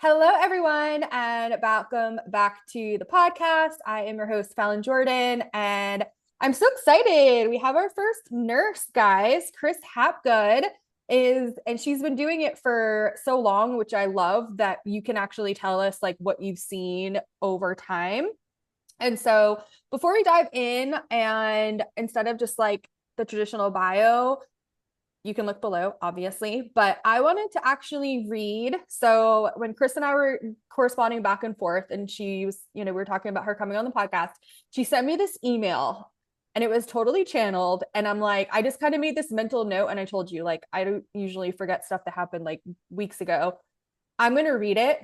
Hello, everyone, and welcome back to the podcast. I am your host, Fallon Jordan, and I'm so excited. We have our first nurse, guys. Kris Hapgood and she's been doing it for so long, which I love that you can actually tell us like what you've seen over time. And so before we dive in, and instead of just like the traditional bio, you can look below, obviously, but I wanted to actually read. So when Kris and I were corresponding back and forth, and she was, we were talking about her coming on the podcast, she sent me this email and it was totally channeled. And I'm like, I just kind of made this mental note. And I told you, like, I don't usually forget stuff that happened like weeks ago. I'm going to read it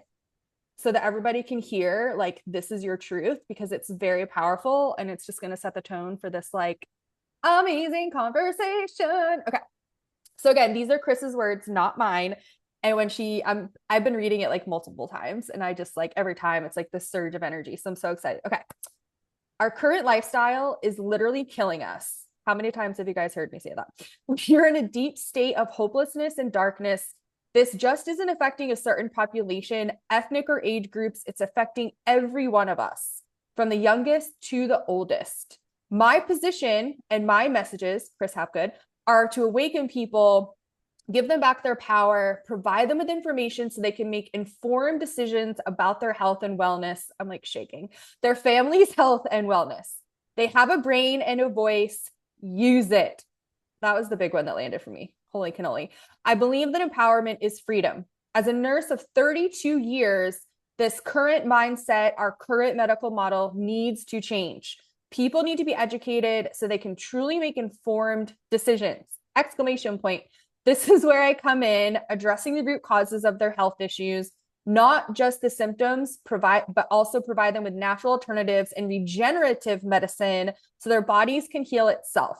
so that everybody can hear, like, this is your truth because it's very powerful and it's just going to set the tone for this, like, amazing conversation. Okay. So again, these are Kris's words, not mine. And when I've been reading it like multiple times, and I just like every time it's like this surge of energy. So I'm so excited. Okay. Our current lifestyle is literally killing us. How many times have you guys heard me say that? We're in a deep state of hopelessness and darkness. This just isn't affecting a certain population, ethnic or age groups. It's affecting every one of us, from the youngest to the oldest. My position and my messages, Kris Hapgood, are to awaken people, give them back their power, provide them with information so they can make informed decisions about their health and wellness. I'm like shaking. Their family's health and wellness. They have a brain and a voice. Use it. That was the big one that landed for me. Holy cannoli. I believe that empowerment is freedom. As a nurse of 32 years, this current mindset, our current medical model needs to change. People need to be educated so they can truly make informed decisions. Exclamation point. This is where I come in, addressing the root causes of their health issues, not just the symptoms, but also provide them with natural alternatives and regenerative medicine so their bodies can heal itself.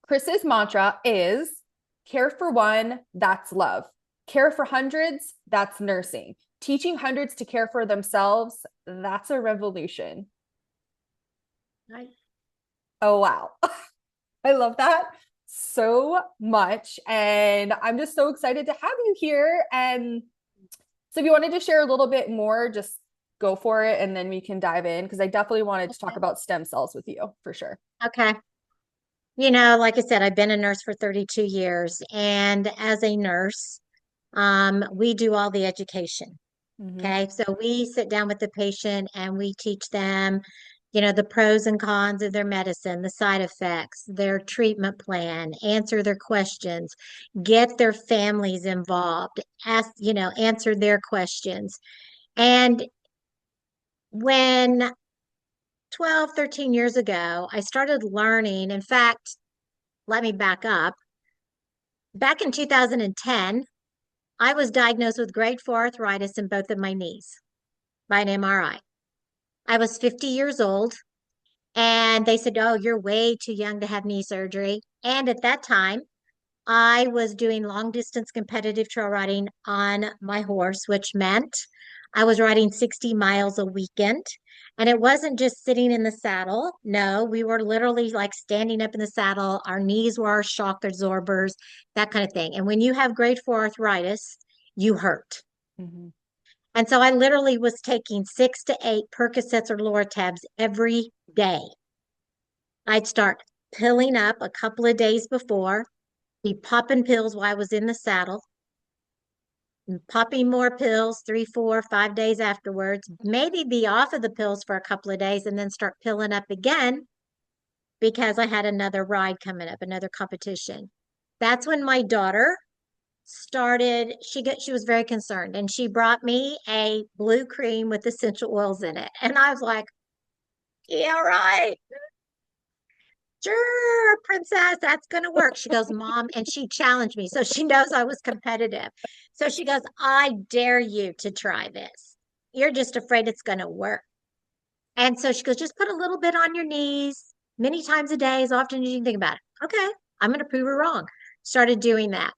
Kris's mantra is care for one, that's love. Care for hundreds, that's nursing. Teaching hundreds to care for themselves, that's a revolution. Right. Oh, wow. I love that so much. And I'm just so excited to have you here. And so if you wanted to share a little bit more, just go for it. And then we can dive in because I definitely wanted to talk about stem cells with you for sure. Okay. Like I said, I've been a nurse for 32 years, and as a nurse, we do all the education. Mm-hmm. Okay. So we sit down with the patient and we teach them, the pros and cons of their medicine, the side effects, their treatment plan, answer their questions, get their families involved, answer their questions. And when 12, 13 years ago, I started learning. In fact, let me back up. Back in 2010, I was diagnosed with grade 4 arthritis in both of my knees by an MRI. I was 50 years old, and they said, "Oh, you're way too young to have knee surgery." And at that time, I was doing long distance competitive trail riding on my horse, which meant I was riding 60 miles a weekend. And it wasn't just sitting in the saddle. No, we were literally like standing up in the saddle. Our knees were our shock absorbers, that kind of thing. And when you have grade 4 arthritis, you hurt. Mm-hmm. And so I literally was taking 6 to 8 Percocets or Lortabs every day. I'd start pilling up a couple of days before, be popping pills while I was in the saddle, and popping more pills 3, 4, 5 days afterwards, maybe be off of the pills for a couple of days and then start pilling up again because I had another ride coming up, another competition. That's when my daughter started, she was very concerned and she brought me a blue cream with essential oils in it. And I was like, yeah, right. Sure, princess, that's going to work. She goes, Mom, and she challenged me. So she knows I was competitive. So she goes, I dare you to try this. You're just afraid it's going to work. And so she goes, just put a little bit on your knees many times a day, as often as you can think about it. Okay, I'm going to prove her wrong. Started doing that.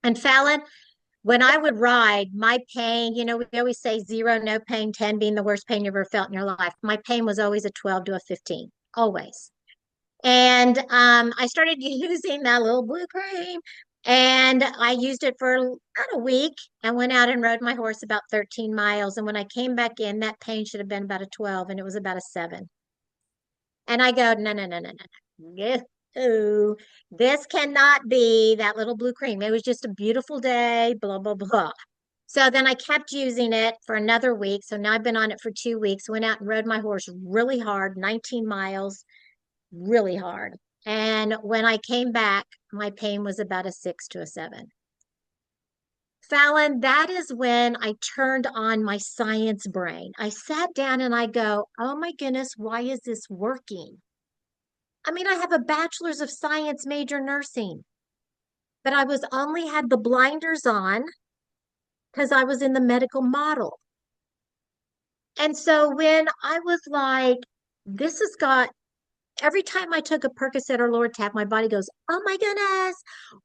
And Fallon, when I would ride, my pain, we always say 0, no pain, 10 being the worst pain you ever felt in your life. My pain was always a 12 to a 15, always. And I started using that little blue cream And I used it for about a week and went out and rode my horse about 13 miles. And when I came back in, that pain should have been about a 12 and it was about a 7. And I go, no, no, no, no, no, no. Ooh, this cannot be that little blue cream. It was just a beautiful day, blah, blah, blah. So then I kept using it for another week. So now I've been on it for 2 weeks. Went out and rode my horse really hard, 19 miles, really hard. And when I came back, my pain was about a 6 to a 7. Fallon, that is when I turned on my science brain. I sat down and I go, oh my goodness, why is this working? I mean, I have a bachelor's of science major nursing, but I was only had the blinders on because I was in the medical model. And so when I was like, this has got every time I took a Percocet or Lortab, my body goes, oh my goodness,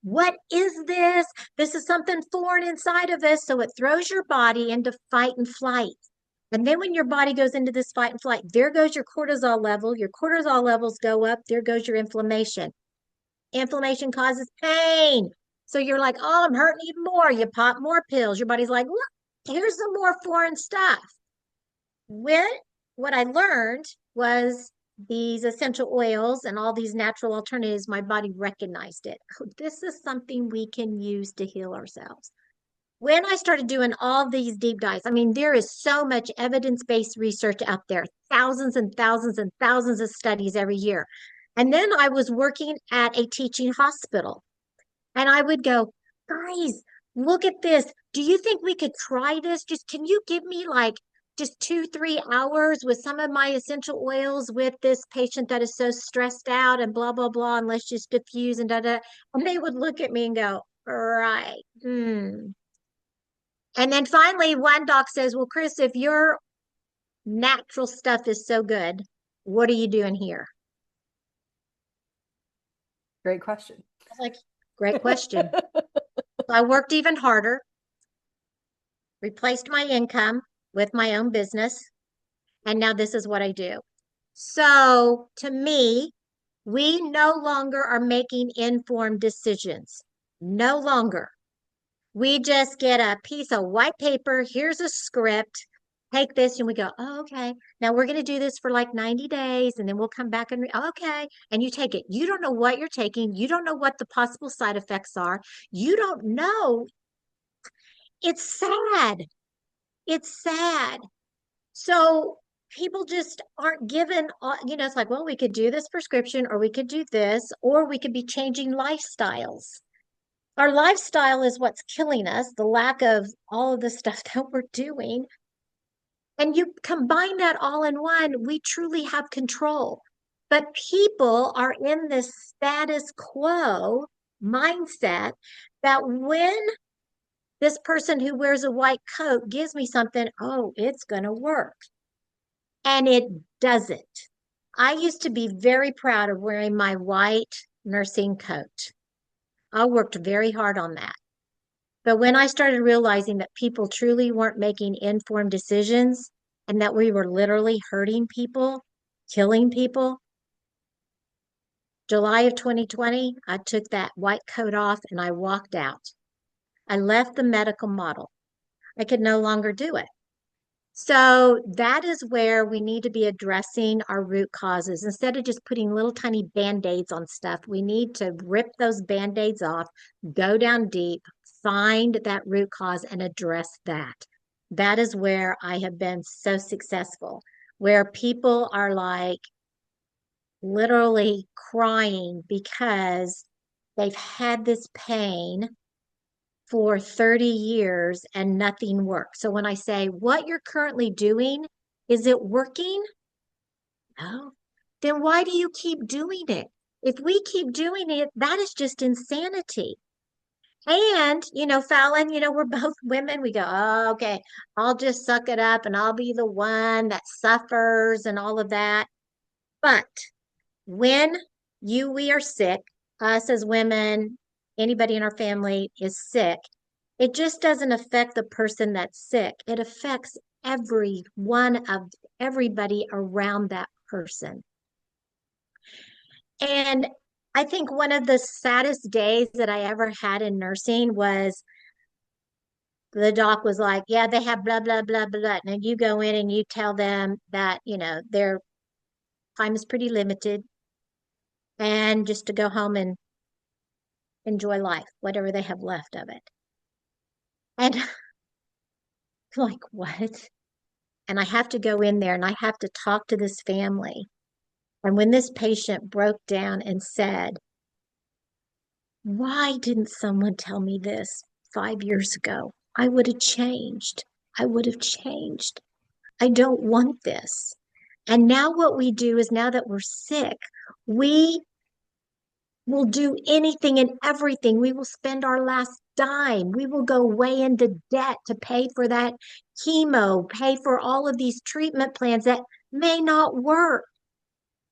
what is this? This is something foreign inside of us. So it throws your body into fight and flight. And then when your body goes into this fight and flight, there goes your cortisol level. Your cortisol levels go up. There goes your inflammation. Inflammation causes pain. So you're like, oh, I'm hurting even more. You pop more pills. Your body's like, look, here's some more foreign stuff. When what I learned was these essential oils and all these natural alternatives, my body recognized it. Oh, this is something we can use to heal ourselves. When I started doing all these deep dives, I mean, there is so much evidence-based research out there, thousands and thousands and thousands of studies every year. And then I was working at a teaching hospital and I would go, guys, look at this. Do you think we could try this? Just can you give me like just 2, 3 hours with some of my essential oils with this patient that is so stressed out and blah, blah, blah, and let's just diffuse and da da. And they would look at me and go, right. Hmm. And then finally, one doc says, well, Kris, if your natural stuff is so good, what are you doing here? Great question. I was like, great question. So I worked even harder, replaced my income with my own business, and now this is what I do. So to me, we no longer are making informed decisions. No longer. We just get a piece of white paper. Here's a script. Take this, and we go, oh, okay. Now we're going to do this for like 90 days, and then we'll come back and, okay. And you take it. You don't know what you're taking. You don't know what the possible side effects are. You don't know. It's sad. It's sad. So people just aren't given, it's like, well, we could do this prescription, or we could do this, or we could be changing lifestyles. Our lifestyle is what's killing us, the lack of all of the stuff that we're doing. And you combine that all in one, we truly have control. But people are in this status quo mindset that when this person who wears a white coat gives me something, oh, it's going to work. And it doesn't. I used to be very proud of wearing my white nursing coat. I worked very hard on that. But when I started realizing that people truly weren't making informed decisions and that we were literally hurting people, killing people, July of 2020, I took that white coat off and I walked out. I left the medical model. I could no longer do it. So that is where we need to be addressing our root causes. Instead of just putting little tiny band-aids on stuff, we need to rip those band-aids off, go down deep, find that root cause and address that. That is where I have been so successful, where people are like literally crying because they've had this pain for 30 years and nothing works. So when I say what you're currently doing, is it working? No. Then why do you keep doing it? If we keep doing it, that is just insanity. And, Fallon, we're both women. We go, oh, okay, I'll just suck it up and I'll be the one that suffers and all of that. But when we are sick, us as women, anybody in our family is sick, it just doesn't affect the person that's sick. It affects everybody around that person. And I think one of the saddest days that I ever had in nursing was the doc was like, yeah, they have blah, blah, blah, blah. And you go in and you tell them that, their time is pretty limited and just to go home and enjoy life, whatever they have left of it. And like, what? And I have to go in there and I have to talk to this family. And when this patient broke down and said, why didn't someone tell me this 5 years ago? I would have changed. I would have changed. I don't want this. And now what we do is now that we're sick, we will do anything and everything. We will spend our last dime. We will go way into debt to pay for that chemo, pay for all of these treatment plans that may not work,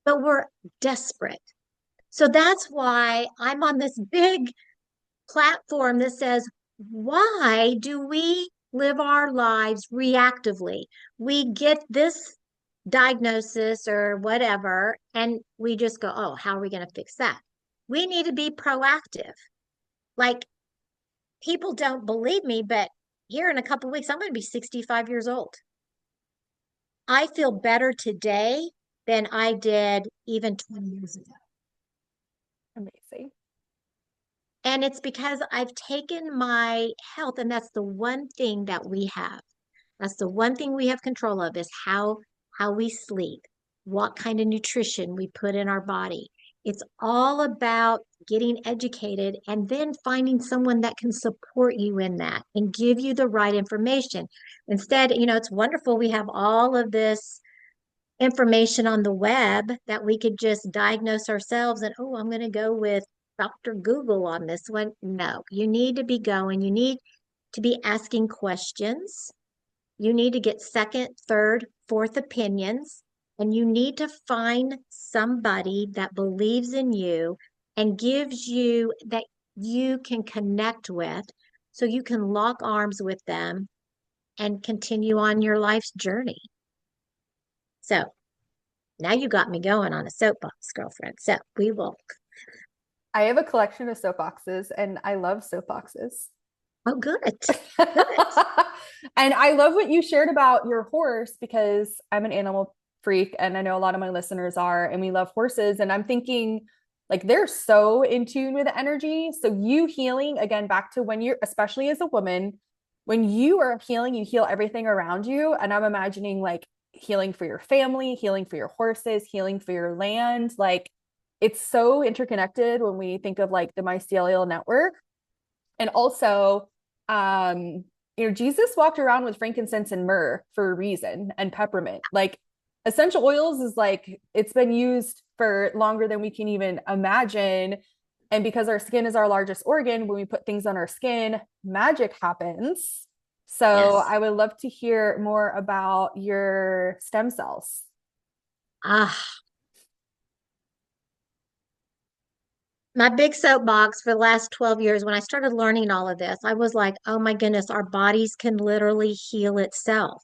but we're desperate. So that's why I'm on this big platform that says, why do we live our lives reactively? We get this diagnosis or whatever, and we just go, oh, how are we going to fix that? We need to be proactive. Like, people don't believe me, but here in a couple of weeks, I'm going to be 65 years old. I feel better today than I did even 20 years ago. Amazing. And it's because I've taken my health, and that's the one thing that we have. That's the one thing we have control of is how we sleep, what kind of nutrition we put in our body. It's all about getting educated and then finding someone that can support you in that and give you the right information. Instead, it's wonderful we have all of this information on the web that we could just diagnose ourselves and, oh, I'm going to go with Dr. Google on this one. No, you need to be going, you need to be asking questions. You need to get second, third, fourth opinions, and you need to find somebody that believes in you and gives you that you can connect with so you can lock arms with them and continue on your life's journey. So now you got me going on a soapbox, girlfriend. So we will. I have a collection of soapboxes and I love soapboxes. Oh, good. Good. And I love what you shared about your horse because I'm an animal freak and I know a lot of my listeners are, and we love horses. And I'm thinking like they're so in tune with the energy. So you healing again, back to when you're, especially as a woman, when you are healing, you heal everything around you. And I'm imagining like healing for your family, healing for your horses, healing for your land. Like it's so interconnected when we think of like the mycelial network. And also, Jesus walked around with frankincense and myrrh for a reason and peppermint. Like essential oils is like it's been used for longer than we can even imagine. And because our skin is our largest organ, when we put things on our skin, magic happens. So Yes. I would love to hear more about your stem cells. Ah, my big soapbox for the last 12 years, when I started learning all of this, I was like, oh my goodness, our bodies can literally heal itself.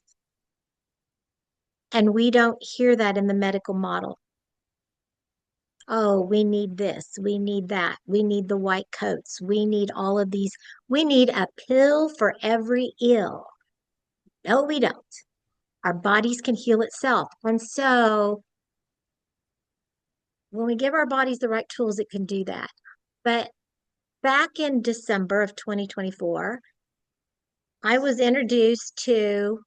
And we don't hear that in the medical model. Oh, we need this, we need that, we need the white coats, we need all of these, we need a pill for every ill. No, we don't. Our bodies can heal itself. And so when we give our bodies the right tools, it can do that. But back in December of 2024, I was introduced to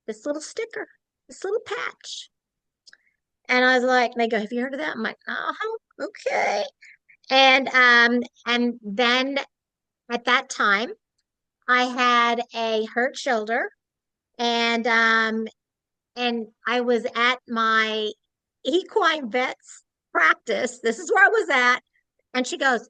this little sticker, this little patch. And I was like, and they go, have you heard of that? I'm like, oh, okay. And then at that time, I had a hurt shoulder and I was at my equine vet's practice. This is where I was at. And she goes,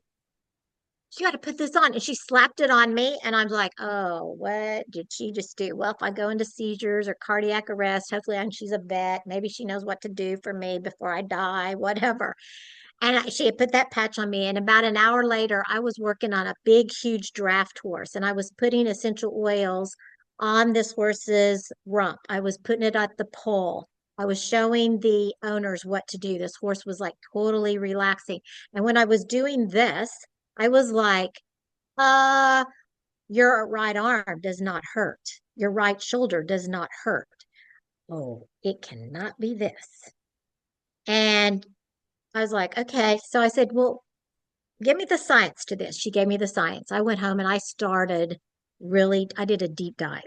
you got to put this on. And she slapped it on me. And I'm like, oh, what did she just do? Well, if I go into seizures or cardiac arrest, hopefully she's a vet. Maybe she knows what to do for me before I die, whatever. And she had put that patch on me. And about an hour later, I was working on a big, huge draft horse. And I was putting essential oils on this horse's rump. I was putting it at the pole. I was showing the owners what to do. This horse was like totally relaxing. And when I was doing this, I was like, uh, your right arm does not hurt. Your right shoulder does not hurt. Oh, it cannot be this. And I was like, okay. So I said, well, give me the science to this. She gave me the science. I went home and I started I did a deep dive.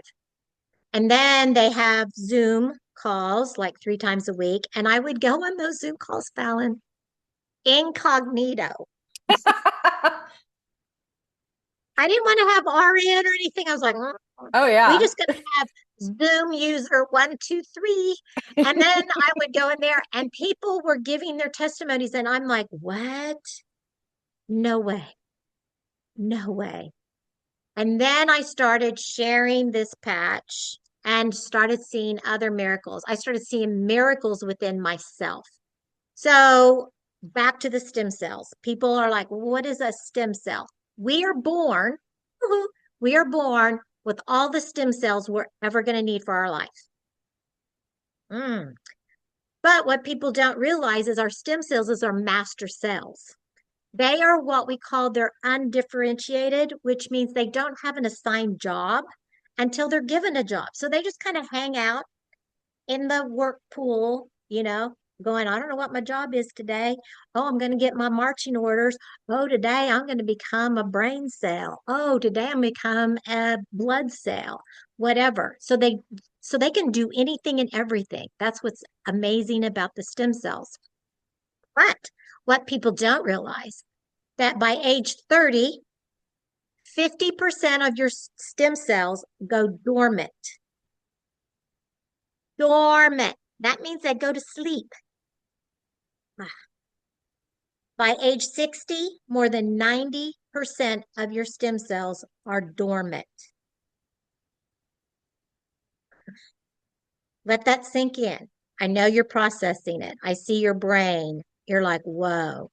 And then they have Zoom calls like 3 times a week. And I would go on those Zoom calls, Fallon, incognito. I didn't want to have RN or anything. I was like, Oh we yeah. just gonna have Zoom user 123. And then I would go in there and people were giving their testimonies. And I'm like, what? No way. No way. And then I started sharing this patch and started seeing other miracles. I started seeing miracles within myself. So back to the stem cells. People are like, what is a stem cell? We are born, we are born with all the stem cells we're ever going to need for our life. Mm. But what people don't realize is our stem cells is our master cells. They are what we call they're undifferentiated, which means they don't have an assigned job until they're given a job. So they just kind of hang out in the work pool, going, I don't know what my job is today. Oh, I'm going to get my marching orders. Oh, today I'm going to become a brain cell. Oh, today I'm become a blood cell, whatever. So they can do anything and everything. That's what's amazing about the stem cells. But what people don't realize that by age 30, 50% of your stem cells go dormant. Dormant. That means they go to sleep. By age 60, more than 90% of your stem cells are dormant. Let that sink in. I know you're processing it. I see your brain. You're like, whoa.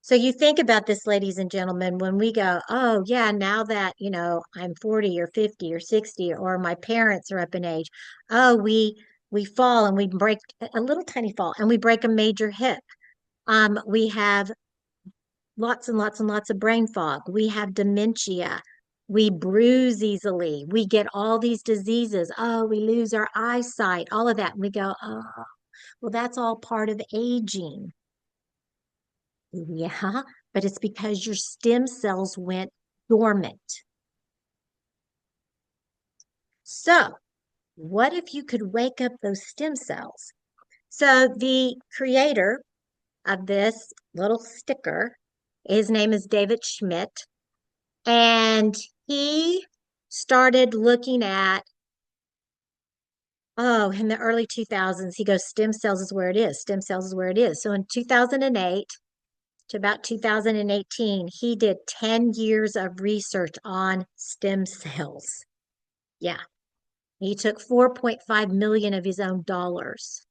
So you think about this, ladies and gentlemen, when we go, oh, yeah, now that, I'm 40 or 50 or 60 or my parents are up in age, oh, we fall and we break a little tiny fall and we break a major hip. We have lots and lots and lots of brain fog. We have dementia. We bruise easily. We get all these diseases. Oh, we lose our eyesight, all of that. And we go, oh, well, that's all part of aging. Yeah, but it's because your stem cells went dormant. So, what if you could wake up those stem cells? So, the creator of this little sticker, his name is David Schmidt, and he started looking at, oh, in the early 2000s, he goes, stem cells is where it is. Stem cells is where it is. So, in 2008, to about 2018, he did 10 years of research on stem cells. Yeah. He took 4.5 million of his own dollars.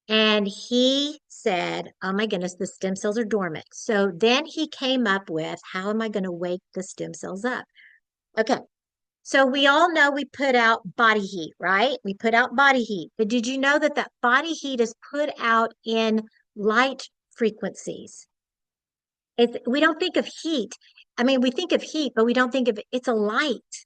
And he said, oh my goodness, the stem cells are dormant. So then he came up with, how am I going to wake the stem cells up? Okay. So we all know we put out body heat, right? We put out body heat. But did you know that that body heat is put out in light frequencies? We don't think of heat. I mean, we think of heat, but we don't think of it's a light.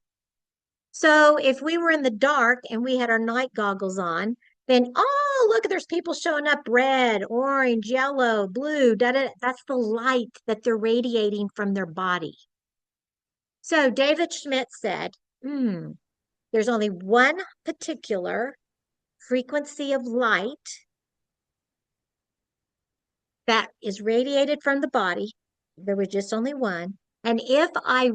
So if we were in the dark and we had our night goggles on, then oh, look, there's people showing up red, orange, yellow, blue, da, da, that's the light that they're radiating from their body. So David Schmidt said, there's only one particular frequency of light that is radiated from the body. There was just only one. And if I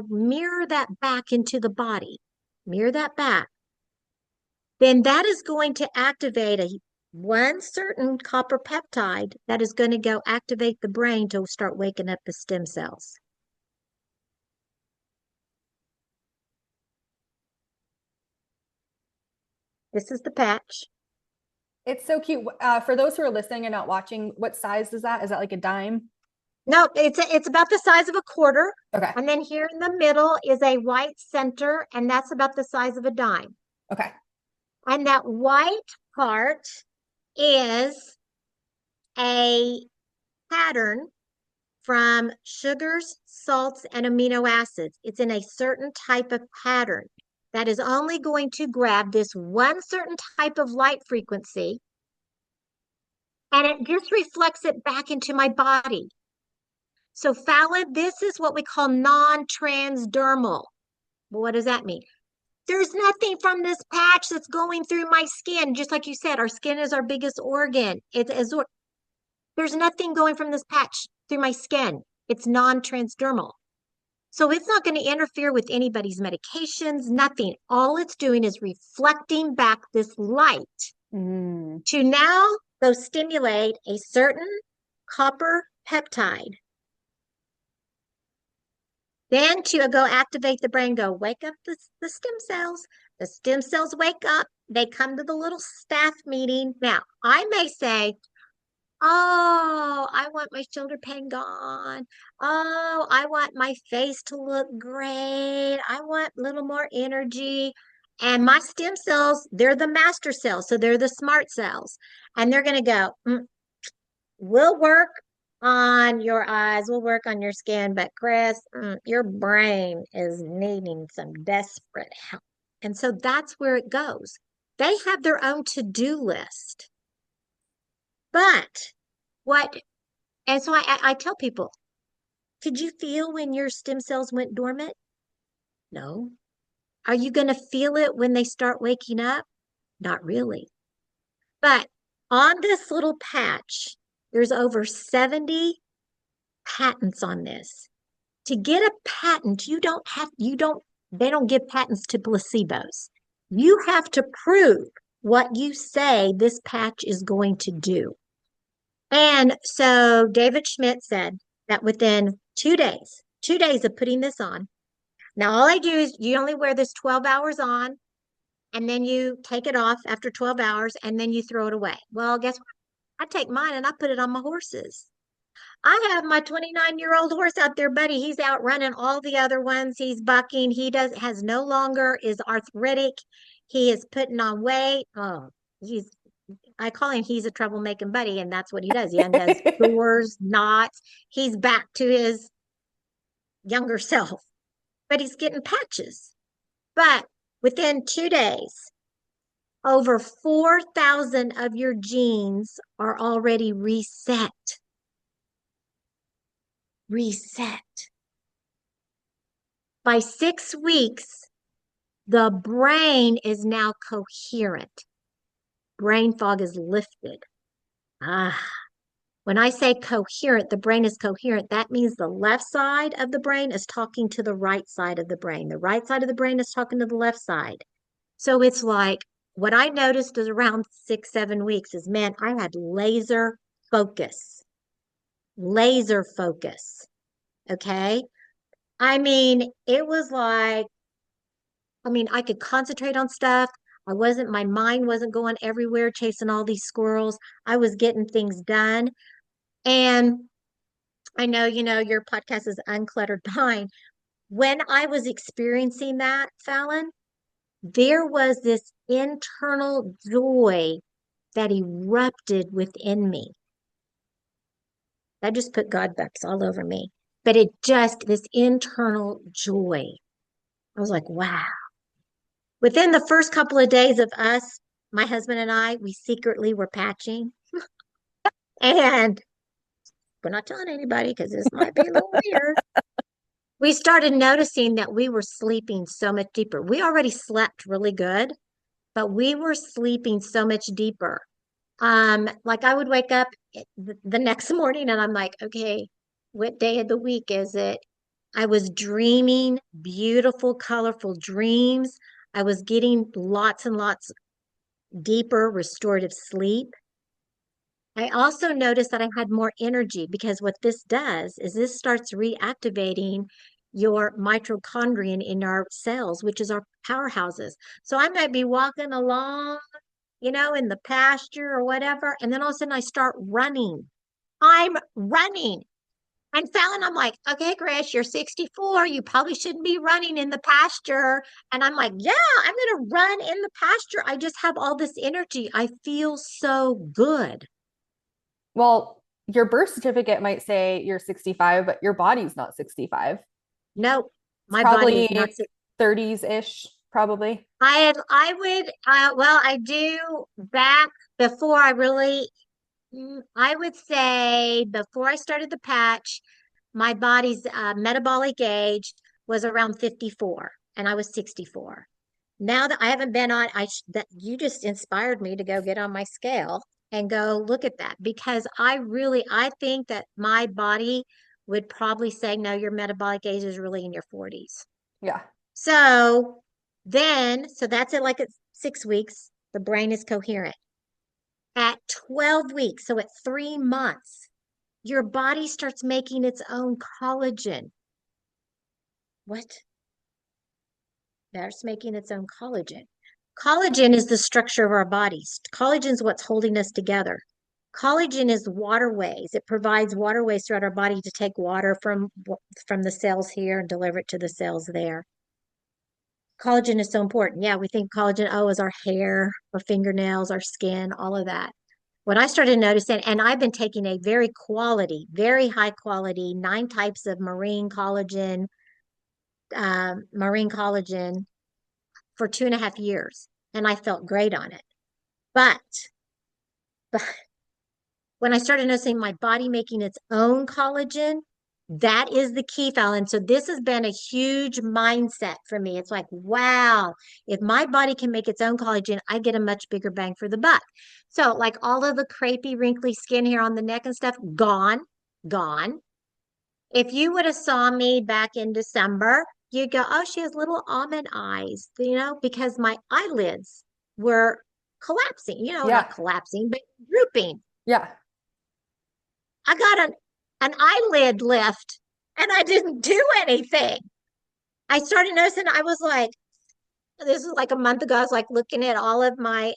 mirror that back into the body, mirror that back, then that is going to activate one certain copper peptide that is going to go activate the brain to start waking up the stem cells. This is the patch. It's so cute. For those who are listening and not watching, what size is that? Is that like a dime? No, it's about the size of a quarter. Okay. And then here in the middle is a white center, and that's about the size of a dime. Okay. And that white part is a pattern from sugars, salts, and amino acids. It's in a certain type of pattern that is only going to grab this one certain type of light frequency, and it just reflects it back into my body. So, Fallon, this is what we call non-transdermal. Well, what does that mean? There's nothing from this patch that's going through my skin. Just like you said, our skin is our biggest organ. There's nothing going from this patch through my skin. It's non-transdermal. So it's not going to interfere with anybody's medications, nothing. All it's doing is reflecting back this light to now go stimulate a certain copper peptide. Then to go activate the brain, go wake up the stem cells. The stem cells wake up. They come to the little staff meeting. Now, I may say, oh, I want my shoulder pain gone. Oh, I want my face to look great. I want a little more energy. And my stem cells, they're the master cells. So they're the smart cells. And they're going to go, we'll work on your eyes, we'll work on your skin, but Kris, your brain is needing some desperate help. And so that's where it goes. They have their own to-do list. But what, and so I tell people, could you feel when your stem cells went dormant? No. Are you going to feel it when they start waking up? Not really. But on this little patch, there's over 70 patents on this. To get a patent, they don't give patents to placebos. You have to prove what you say this patch is going to do. And so David Schmidt said that within 2 days of putting this on, now all I do is you only wear this 12 hours on, and then you take it off after 12 hours, and then you throw it away. Well, guess what? I take mine and I put it on my horses. I have my 29-year-old horse out there, buddy. He's out running all the other ones. He's bucking. Has no longer is arthritic. He is putting on weight. Oh, I call him, he's a troublemaking buddy, and that's what he does. He undoes doors, knots. He's back to his younger self, but he's getting patches. But within 2 days, over 4,000 of your genes are already reset. By 6 weeks, the brain is now coherent. Brain fog is lifted. When I say coherent, the brain is coherent. That means the left side of the brain is talking to the right side of the brain. The right side of the brain is talking to the left side. So it's like what I noticed is around 6, 7 weeks is, man, I had laser focus. Laser focus. Okay. I mean, it was like, I could concentrate on stuff. My mind wasn't going everywhere chasing all these squirrels. I was getting things done. And I know, your podcast is Uncluttered Mind. When I was experiencing that, Fallon, there was this internal joy that erupted within me. That just put God bucks all over me. But this internal joy. I was like, wow. Within the first couple of days of us, my husband and I, we secretly were patching. And we're not telling anybody because this might be a little weird. We started noticing that we were sleeping so much deeper. We already slept really good, but we were sleeping so much deeper. Like I would wake up the next morning and I'm like, okay, what day of the week is it? I was dreaming beautiful, colorful dreams. I was getting lots and lots deeper restorative sleep. I also noticed that I had more energy because what this does is this starts reactivating your mitochondrion in our cells, which is our powerhouses. So I might be walking along, in the pasture or whatever, and then all of a sudden I start running. I'm running. And Fallon, I'm like, okay, Kris, you're 64. You probably shouldn't be running in the pasture. And I'm like, yeah, I'm going to run in the pasture. I just have all this energy. I feel so good. Well, your birth certificate might say you're 65, but your body's not 65. Nope, It's my body is not probably 30s-ish, probably. I would, well, I do back before I really, I would say before I started the patch, my body's metabolic age was around 54 and I was 64. Now that I haven't been on, that you just inspired me to go get on my scale and go look at that because I think that my body would probably say, no, your metabolic age is really in your 40s. Yeah. So so that's it, like at 6 weeks, the brain is coherent. At 12 weeks, so at 3 months, your body starts making its own collagen. What? That's making its own collagen. Collagen is the structure of our bodies. Collagen is what's holding us together. Collagen is waterways. It provides waterways throughout our body to take water from the cells here and deliver it to the cells there. Collagen is so important. Yeah, we think collagen, oh, is our hair, our fingernails, our skin, all of that. What I started noticing, and I've been taking a very high quality, 9 types of marine collagen for 2.5 years, and I felt great on it. But, but when I started noticing my body making its own collagen, that is the key, Fallon. So this has been a huge mindset for me. It's like, wow, if my body can make its own collagen, I get a much bigger bang for the buck. So like all of the crepey, wrinkly skin here on the neck and stuff, gone, gone. If you would have saw me back in December, you'd go, oh, she has little almond eyes, because my eyelids were collapsing, Yeah. not collapsing, but drooping. Yeah. I got an eyelid lift and I didn't do anything. I started noticing, I was like, this is like a month ago, I was like looking at all of my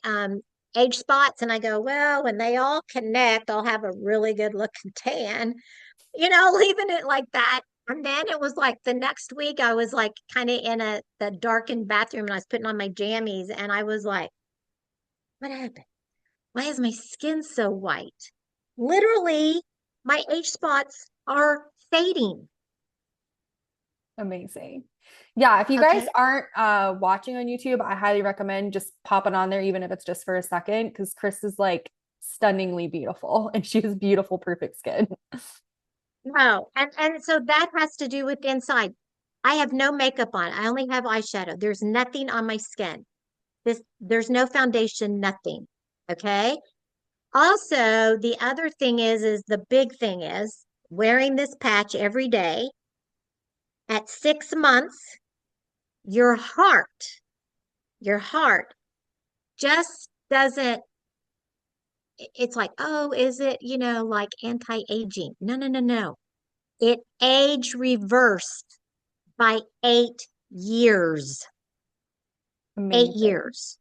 age spots and I go, well, when they all connect, I'll have a really good looking tan, leaving it like that. And then it was like the next week I was like kind of in the darkened bathroom and I was putting on my jammies and I was like, what happened? Why is my skin so white? Literally, my age spots are fading. Amazing. Yeah, if you guys Okay. aren't watching on YouTube, I highly recommend just popping on there, even if it's just for a second, because Kris is like stunningly beautiful and she has beautiful, perfect skin. No. And so that has to do with inside. I have no makeup on. I only have eyeshadow. There's nothing on my skin. There's no foundation, nothing. Okay. Also, the other thing is the big thing is wearing this patch every day. At 6 months, your heart just doesn't, it's like, oh, is it, like anti-aging? No, no, no, no. It age reversed by 8 years. eight Amazing. years.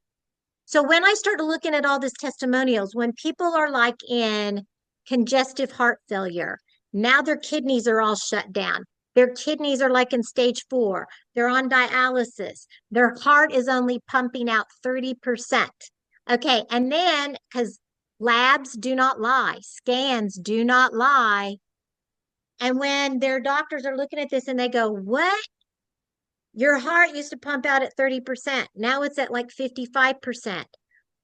So when I started looking at all these testimonials, when people are like in congestive heart failure, now their kidneys are all shut down. Their kidneys are like in stage 4. They're on dialysis. Their heart is only pumping out 30%. Okay. And then, because labs do not lie, scans do not lie. And when their doctors are looking at this and they go, what? Your heart used to pump out at 30%. Now it's at like 55%.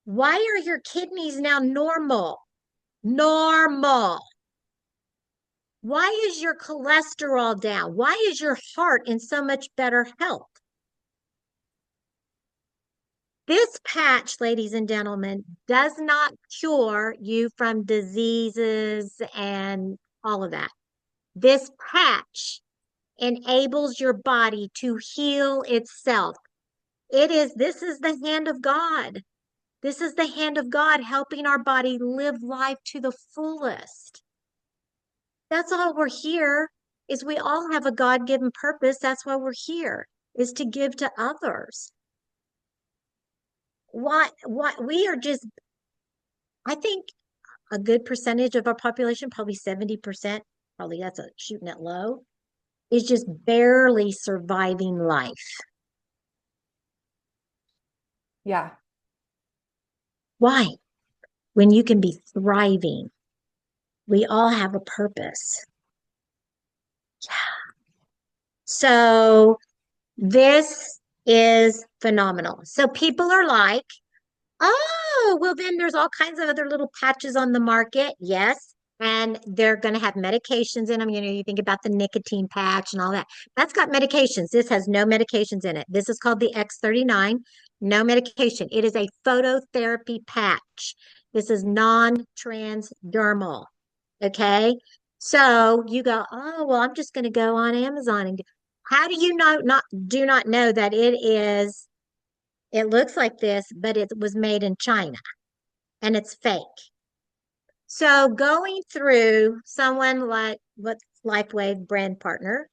Why are your kidneys now normal? Normal. Why is your cholesterol down? Why is your heart in so much better health? This patch, ladies and gentlemen, does not cure you from diseases and all of that. This patch enables your body to heal itself. This is the hand of God. This is the hand of God helping our body live life to the fullest. That's all we're here is we all have a God-given purpose. That's why we're here is to give to others. What we are just, I think a good percentage of our population, probably 70%, probably that's a shooting it low, is just barely surviving life. Yeah. Why? When you can be thriving. We all have a purpose. So this is phenomenal. So people are like, oh, well, then there's all kinds of other little patches on the market. Yes. And they're going to have medications in them. You know, you think about the nicotine patch and all that. That's got medications. This has no medications in it. This is called the X39. No medication. It is a phototherapy patch. This is non-transdermal. Okay. So you go, oh, well, I'm just going to go on Amazon and how do you do not know that it looks like this, but it was made in China and it's fake. So going through someone like what's Lifeway brand partner,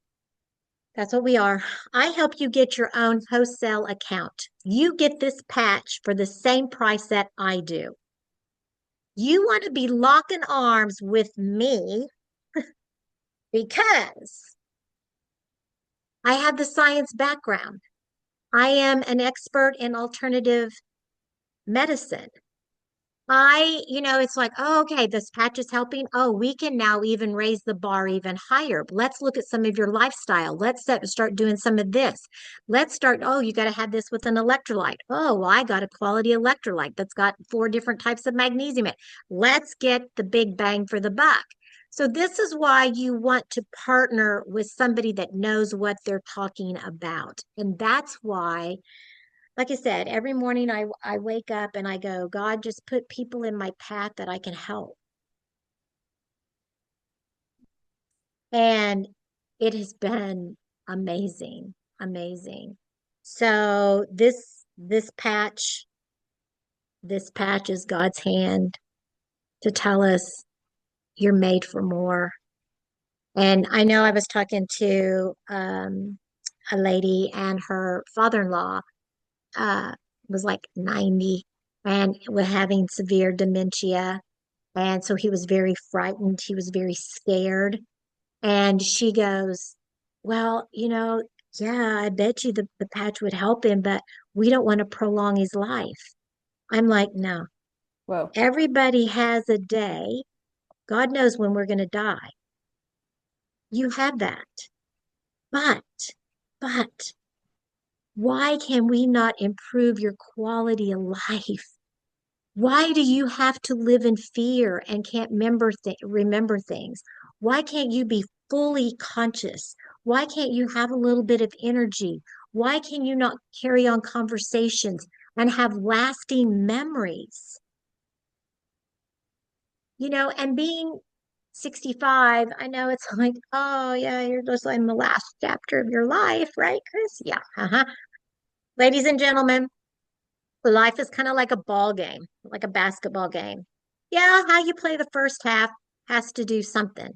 that's what we are. I help you get your own wholesale account. You get this patch for the same price that I do. You want to be locking arms with me because I have the science background. I am an expert in alternative medicine. It's like, oh, okay, this patch is helping. Oh, we can now even raise the bar even higher. Let's look at some of your lifestyle. Start doing some of this. Let's start. Oh, you got to have this with an electrolyte. Oh, well, I got a quality electrolyte that's got 4 different types of magnesium in it. Let's get the big bang for the buck. So this is why you want to partner with somebody that knows what they're talking about. And that's why like I said, every morning I wake up and I go, God, just put people in my path that I can help. And it has been amazing, amazing. So this patch is God's hand to tell us you're made for more. And I know I was talking to a lady and her father-in-law uh, was like 90 and was having severe dementia. And so he was very frightened. He was very scared. And she goes, well, yeah, I bet you the patch would help him, but we don't want to prolong his life. I'm like, no, Whoa. everybody has a day. God knows when we're going to die. You have that. But, but why can we not improve your quality of life? Why do you have to live in fear and can't remember things? Why can't you be fully conscious? Why can't you have a little bit of energy? Why can you not carry on conversations and have lasting memories? And being 65, I know it's like, oh yeah, you're just in the last chapter of your life, right, Kris? Yeah. Uh-huh. Ladies and gentlemen, life is kind of like a ball game, like a basketball game. Yeah, how you play the first half has to do something.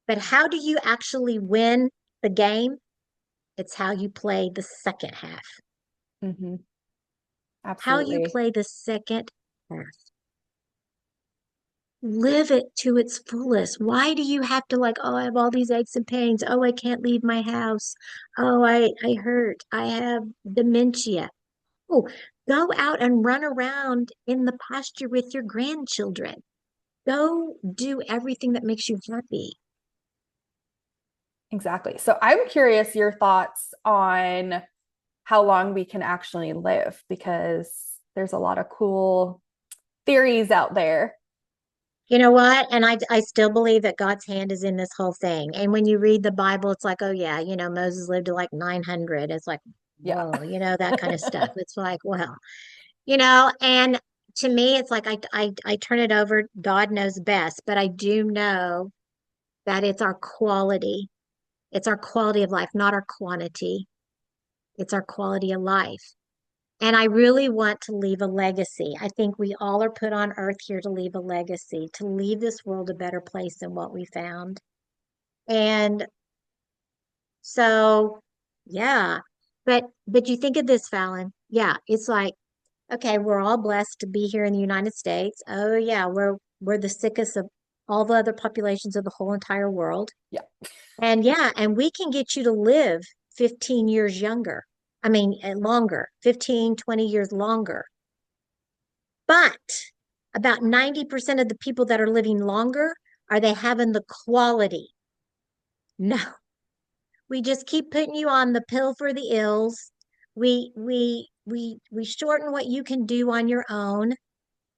But how do you actually win the game? It's how you play the second half. Hmm. How you Absolutely. play the second half. Live it to its fullest. Why do you have to like, oh, I have all these aches and pains. Oh, I can't leave my house. Oh, I hurt. I have dementia. Oh, go out and run around in the pasture with your grandchildren. Go do everything that makes you happy. Exactly. So I'm curious your thoughts on how long we can actually live because there's a lot of cool theories out there. You know what? And I still believe that God's hand is in this whole thing. And when you read the Bible, it's like, oh yeah, Moses lived to like 900. It's like, Yeah. whoa, that kind of stuff. It's like, well, and to me, it's like I turn it over. God knows best, but I do know that it's our quality. It's our quality of life, not our quantity. It's our quality of life. And I really want to leave a legacy. I think we all are put on earth here to leave a legacy, to leave this world a better place than what we found. And so, yeah. But you think of this, Fallon. Yeah, it's like, okay, we're all blessed to be here in the United States. Oh yeah, we're the sickest of all the other populations of the whole entire world. Yeah. And yeah, and we can get you to live 15 years younger. I mean, longer, 15, 20 years longer. But about 90% of the people that are living longer, are they having the quality? No. We just keep putting you on the pill for the ills. We shorten what you can do on your own.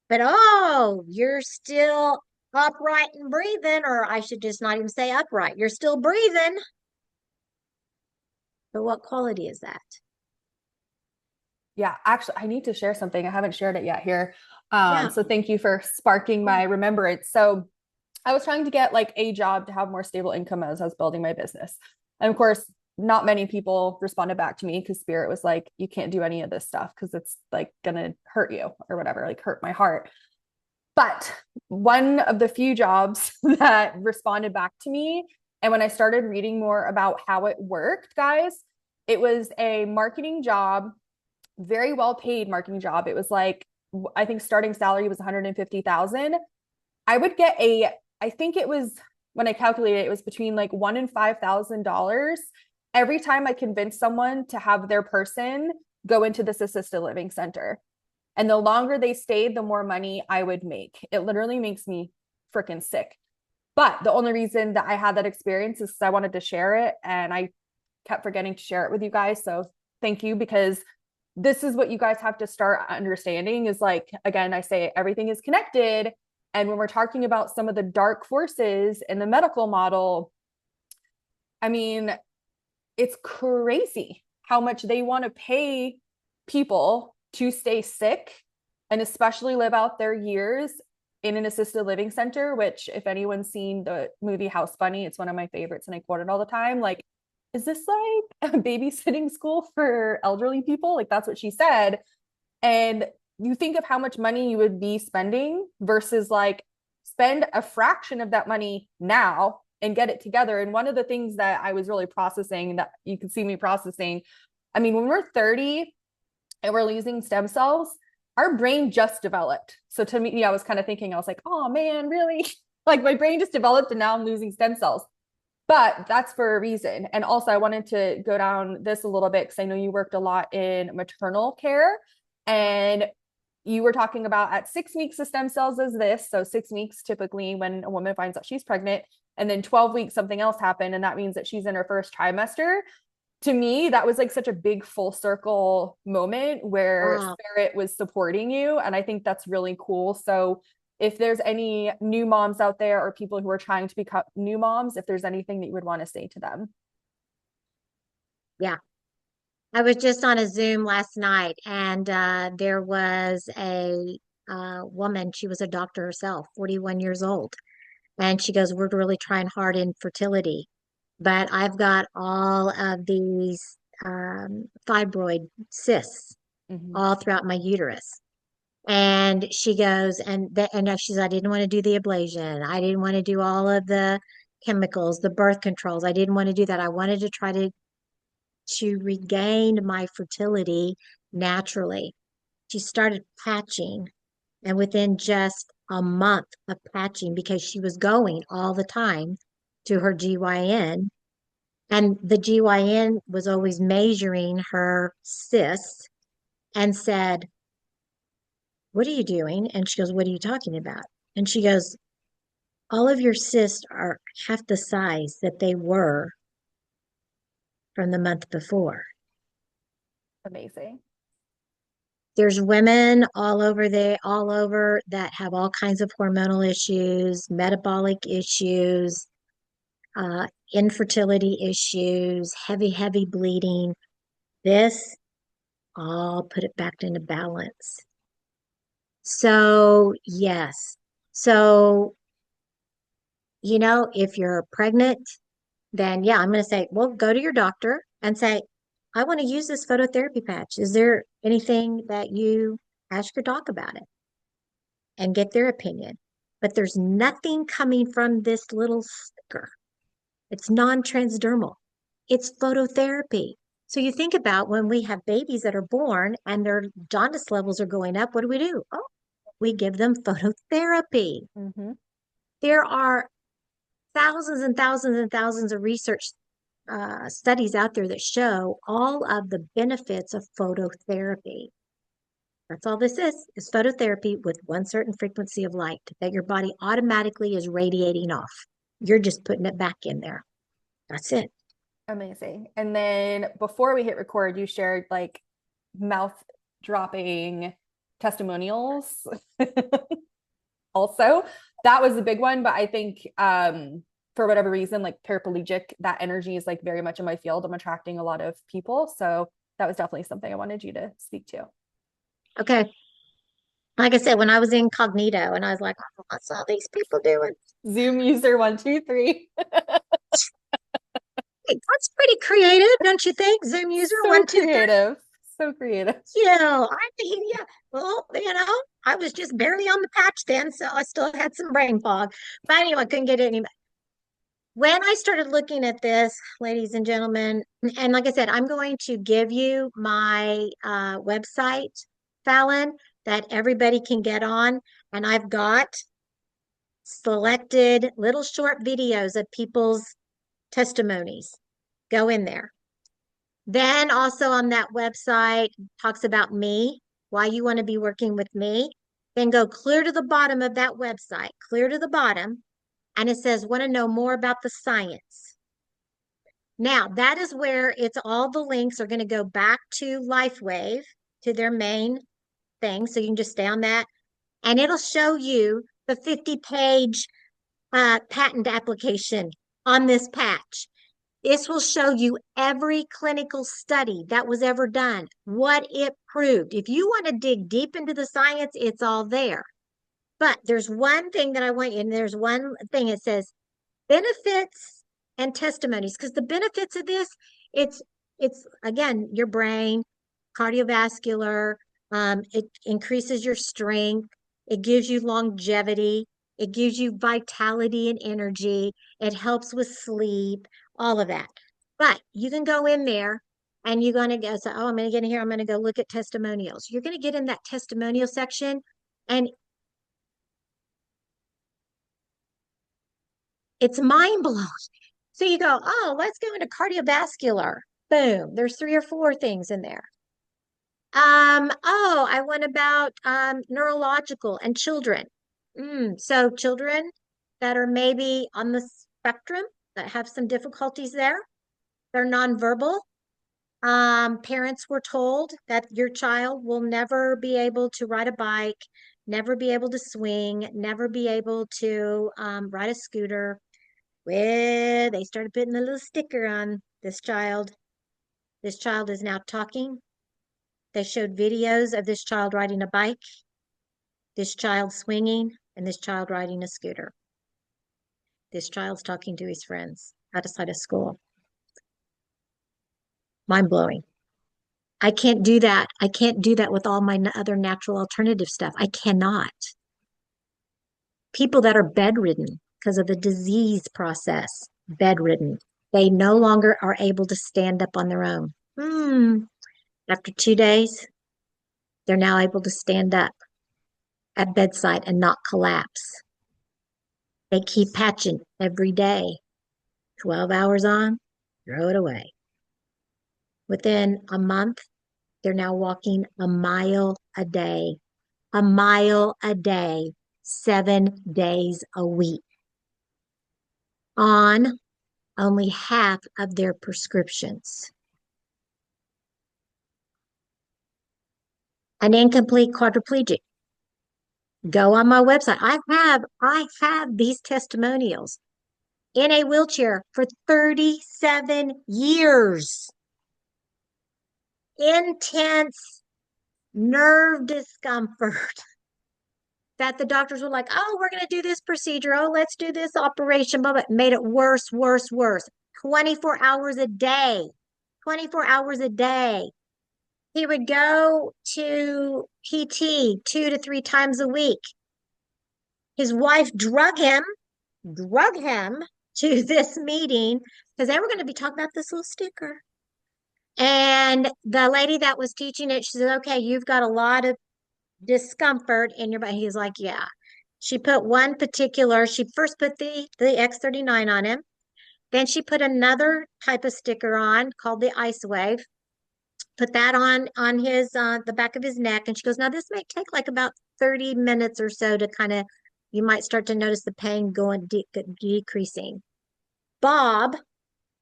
But oh, you're still upright and breathing, or I should just not even say upright. You're still breathing. But what quality is that? Yeah, actually, I need to share something. I haven't shared it yet here. Yeah. So thank you for sparking my remembrance. So I was trying to get like a job to have more stable income as I was building my business. And of course, not many people responded back to me because Spirit was like, you can't do any of this stuff because it's like gonna hurt you or whatever, like hurt my heart. But one of the few jobs that responded back to me, and when I started reading more about how it worked, guys, it was a marketing job, very well paid marketing job. It was like, I think starting salary was 150,000. I would get I think it was, when I calculated it was between like $1,000 and $5,000 every time I convinced someone to have their person go into this assisted living center. And the longer they stayed, the more money I would make. It literally makes me freaking sick. But the only reason that I had that experience is because I wanted to share it, and I kept forgetting to share it with you guys. So thank you, because this is what you guys have to start understanding is like, again, I say everything is connected. And when we're talking about some of the dark forces in the medical model, I mean, it's crazy how much they want to pay people to stay sick and especially live out their years in an assisted living center, which if anyone's seen the movie House Bunny, it's one of my favorites and I quote it all the time. Like, is this like a babysitting school for elderly people? Like that's what she said. And you think of how much money you would be spending versus like spend a fraction of that money now and get it together. And one of the things that I was really processing, that you can see me processing, I mean, when we're 30 and we're losing stem cells, our brain just developed. So to me, I was kind of thinking, I was like, oh man, really? Like my brain just developed and now I'm losing stem cells. But that's for a reason. And also, I wanted to go down this a little bit because I know you worked a lot in maternal care. And you were talking about at 6 weeks of stem cells is this. So 6 weeks typically when a woman finds out she's pregnant, and then 12 weeks, something else happened. And that means that she's in her first trimester. To me, that was like such a big full circle moment where Wow. Spirit was supporting you. And I think that's really cool. So if there's any new moms out there or people who are trying to become new moms, if there's anything that you would want to say to them. Yeah. I was just on a Zoom last night and there was a woman, she was a doctor herself, 41 years old. And she goes, we're really trying hard in fertility, but I've got all of these fibroid cysts Mm-hmm. all throughout my uterus. And she goes, and she says, I didn't want to do the ablation. I didn't want to do all of the chemicals, the birth controls. I didn't want to do that. I wanted to try to regain my fertility naturally. She started patching, and within just a month of patching, because she was going all the time to her GYN, and the GYN was always measuring her cysts and said, what are you doing? And she goes, what are you talking about? And she goes, all of your cysts are half the size that they were from the month before. Amazing. There's women all over that have all kinds of hormonal issues, metabolic issues, infertility issues, heavy bleeding. This all put it back into balance. So, yes. So, if you're pregnant, then yeah, I'm going to say, well, go to your doctor and say, I want to use this phototherapy patch. Is there anything that you ask your doc about it and get their opinion? But there's nothing coming from this little sticker. It's non-transdermal. It's phototherapy. So you think about when we have babies that are born and their jaundice levels are going up, what do? Oh, we give them phototherapy. Mm-hmm. There are thousands and thousands and thousands of research studies out there that show all of the benefits of phototherapy. That's all this is phototherapy with one certain frequency of light that your body automatically is radiating off. You're just putting it back in there. That's it. Amazing. And then before we hit record, you shared like mouth dropping testimonials. Also, that was a big one, but I think for whatever reason, like paraplegic, that energy is like very much in my field. I'm attracting a lot of people. So that was definitely something I wanted you to speak to. Okay. Like I said, when I was incognito and I was like, oh, what's all these people doing? Zoom user 123. Hey, that's pretty creative, don't you think? Zoom user So 123. creative. So creative. Yeah, I mean, yeah. Well, I was just barely on the patch then, so I still had some brain fog. But anyway, I couldn't get any. When I started looking at this, ladies and gentlemen, and like I said, I'm going to give you my website, Fallon, that everybody can get on. And I've got selected little short videos of people's testimonies. Go in there. Then also on that website talks about me, why you want to be working with me. Then go clear to the bottom of that website, clear to the bottom, and it says, want to know more about the science. Now, that is where it's all the links are going to go back to LifeWave, to their main thing. So you can just stay on that. And it'll show you the 50-page patent application on this patch. This will show you every clinical study that was ever done, what it proved. If you want to dig deep into the science, it's all there. But there's one thing that I want you, and there's one thing it says benefits and testimonies, because the benefits of this, it's again your brain, cardiovascular, it increases your strength, it gives you longevity, it gives you vitality and energy, it helps with sleep, all of that. But you can go in there and you're going to go, so, oh, I'm going to get in here, I'm going to go look at testimonials. You're going to get in that testimonial section and it's mind blowing. So you go, oh, let's go into cardiovascular. Boom, there's 3 or 4 things in there. Oh, I went about neurological and children. So children that are maybe on the spectrum that have some difficulties there, they're nonverbal. Parents were told that your child will never be able to ride a bike, never be able to swing, never be able to ride a scooter. Well, they started putting a little sticker on this child. This child is now talking. They showed videos of this child riding a bike, this child swinging, and this child riding a scooter. This child's talking to his friends outside of school. Mind blowing. I can't do that. I can't do that with all my other natural alternative stuff. I cannot. People that are bedridden because of the disease process, bedridden, they no longer are able to stand up on their own. After 2 days, they're now able to stand up at bedside and not collapse. They keep patching every day. 12 hours on, throw it away. Within a month, they're now walking a mile a day, 7 days a week on only half of their prescriptions. An incomplete quadriplegic. Go on my website. I have these testimonials in a wheelchair for 37 years. Intense nerve discomfort that the doctors were like, oh, we're going to do this procedure. Oh, let's do this operation. But made it worse, worse, worse. 24 hours a day. 24 hours a day. He would go to PT 2 to 3 times a week. His wife drug him to this meeting because they were going to be talking about this little sticker. And the lady that was teaching it, she said, okay, you've got a lot of discomfort in your body. He's like, yeah. She put one particular, she first put the X39 on him. Then she put another type of sticker on called the Ice Wave. Put that on his the back of his neck. And she goes, now this may take like about 30 minutes or so to kind of, you might start to notice the pain going decreasing. Bob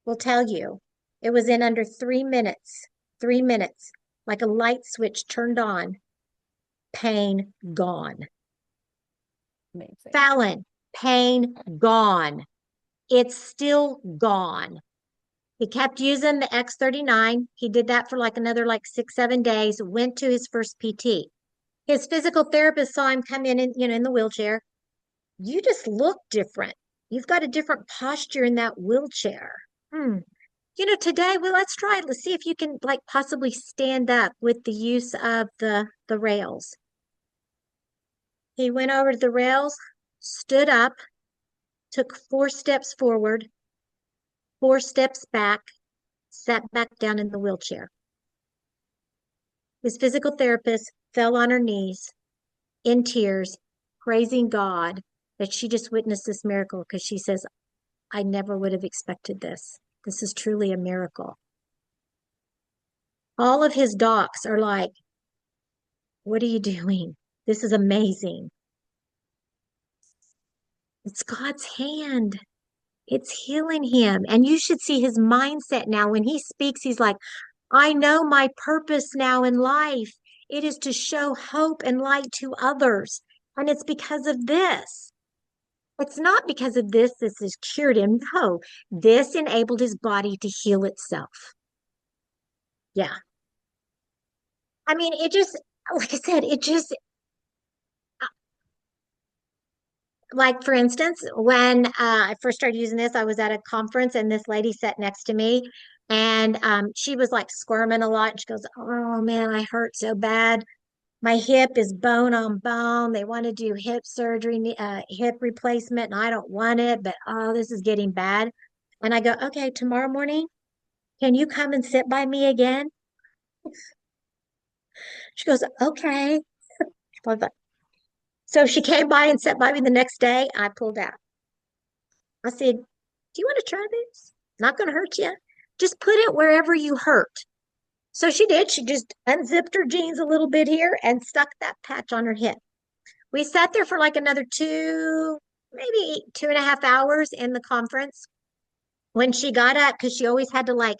will tell you it was in under 3 minutes, 3 minutes, like a light switch turned on, pain gone. Amazing. Fallon, pain gone. It's still gone. He kept using the X39. He did that for like another like 6, 7 days, went to his first PT. His physical therapist saw him come in the wheelchair. You just look different. You've got a different posture in that wheelchair. Hmm. Today, well, let's try it. Let's see if you can like possibly stand up with the use of the rails. He went over to the rails, stood up, took 4 steps forward, 4 steps back, sat back down in the wheelchair. His physical therapist fell on her knees in tears, praising God that she just witnessed this miracle because she says, I never would have expected this. This is truly a miracle. All of his docs are like, what are you doing? This is amazing. It's God's hand. It's healing him. And you should see his mindset now. When he speaks, he's like, I know my purpose now in life. It is to show hope and light to others. And it's because of this. It's not because of this has cured him. No, this enabled his body to heal itself. Yeah. I mean, it just, like I said, it just, like for instance, when I first started using this, I was at a conference and this lady sat next to me and she was like squirming a lot. She goes, oh man, I hurt so bad. My hip is bone on bone. They want to do hip surgery, hip replacement, and I don't want it, but oh, this is getting bad. And I go, okay, tomorrow morning, can you come and sit by me again? She goes, okay. So she came by and sat by me the next day. I pulled out. I said, do you want to try this? Not going to hurt you. Just put it wherever you hurt. So she did. She just unzipped her jeans a little bit here and stuck that patch on her hip. We sat there for like another maybe 2.5 hours in the conference. When she got up, because she always had to like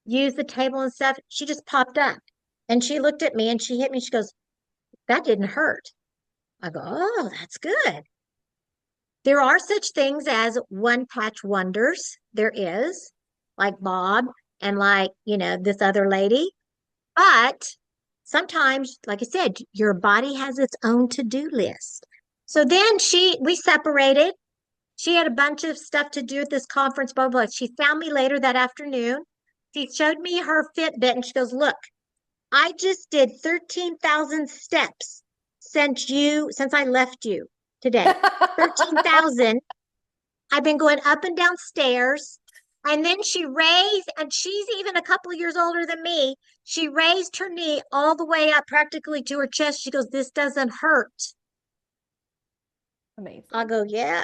use the table and stuff, she just popped up and she looked at me and she hit me. She goes, that didn't hurt. I go, oh, that's good. There are such things as one patch wonders. There is, like Bob and like, this other lady. But sometimes, like I said, your body has its own to-do list. So then we separated. She had a bunch of stuff to do at this conference, blah, blah, blah. She found me later that afternoon. She showed me her Fitbit and she goes, look, I just did 13,000 steps since I left you today. 13,000. I've been going up and down stairs. And then she raised, and she's even a couple of years older than me. She raised her knee all the way up practically to her chest. She goes, this doesn't hurt. Amazing. I'll go, yeah,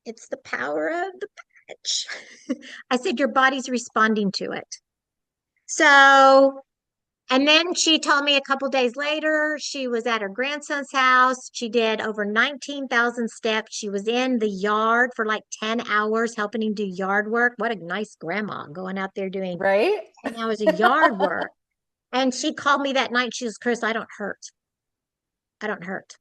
it's the power of the patch. I said, your body's responding to it. So, and then she told me a couple days later, she was at her grandson's house. She did over 19,000 steps. She was in the yard for like 10 hours helping him do yard work. What a nice grandma going out there doing Right? 10 hours of yard work. And she called me that night. She goes, Kris, I don't hurt. I don't hurt.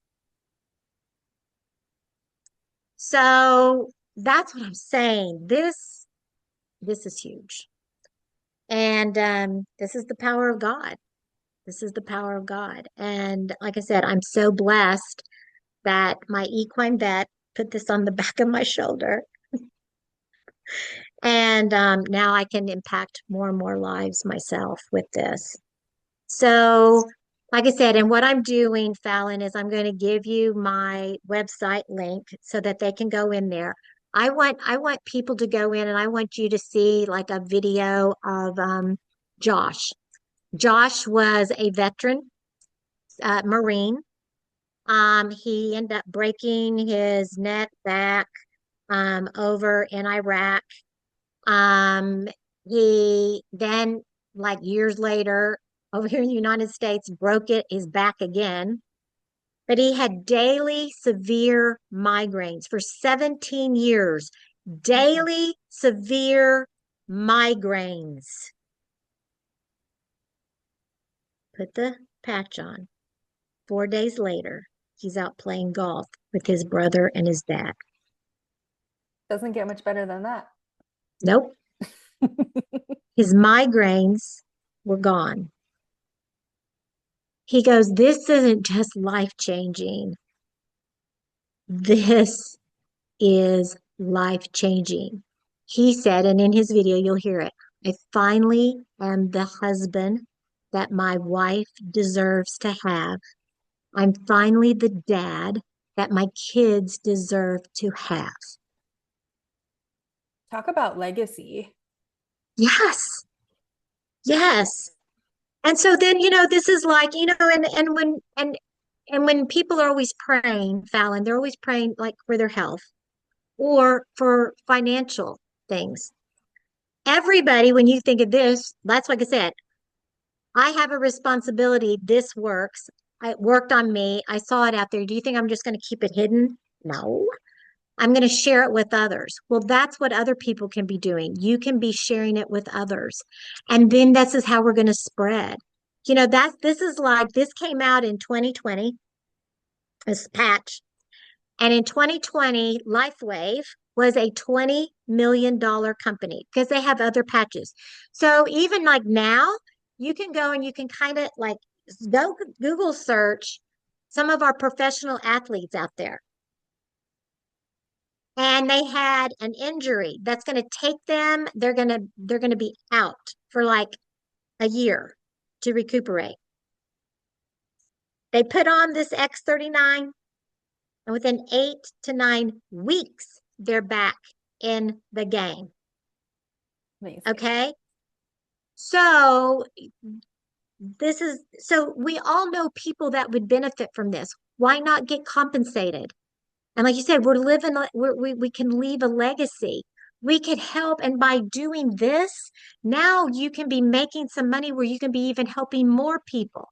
So that's what I'm saying. This is huge. And this is the power of God. This is the power of God. And like I said, I'm so blessed that my equine vet put this on the back of my shoulder. And now I can impact more and more lives myself with this. So, like I said, and what I'm doing, Fallon, is I'm going to give you my website link so that they can go in there. I want people to go in and I want you to see like a video of Josh. Josh was a veteran Marine. He ended up breaking his neck back over in Iraq. Um, he then, like years later, over here in the United States, broke his back again. But he had daily severe migraines for 17 years. Mhm. Daily severe migraines. Put the patch on. 4 days later, he's out playing golf with his brother and his dad. Doesn't get much better than that. Nope. His migraines were gone. He goes, "This isn't just life changing. This is life changing." He said, and in his video, you'll hear it, "I finally am the husband that my wife deserves to have. I'm finally the dad that my kids deserve to have." Talk about legacy. Yes, yes. And so then, this is like, and when people are always praying, Fallon, they're always praying like for their health or for financial things. Everybody, when you think of this, that's like I said, I have a responsibility. This works. It worked on me. I saw it out there. Do you think I'm just going to keep it hidden? No. I'm going to share it with others. Well, that's what other people can be doing. You can be sharing it with others. And then this is how we're going to spread. This is like this came out in 2020, this patch. And in 2020, LifeWave was a $20 million company because they have other patches. So even like now, you can go and you can kind of like go Google search some of our professional athletes out there. And they had an injury that's going to take them, they're going to be out for like a year to recuperate. They put on this X39, and within 8 to 9 weeks, they're back in the game. Amazing. Okay. So so we all know people that would benefit from this. Why not get compensated? And like you said, we're living, we can leave a legacy. We could help. And by doing this, now you can be making some money where you can be even helping more people.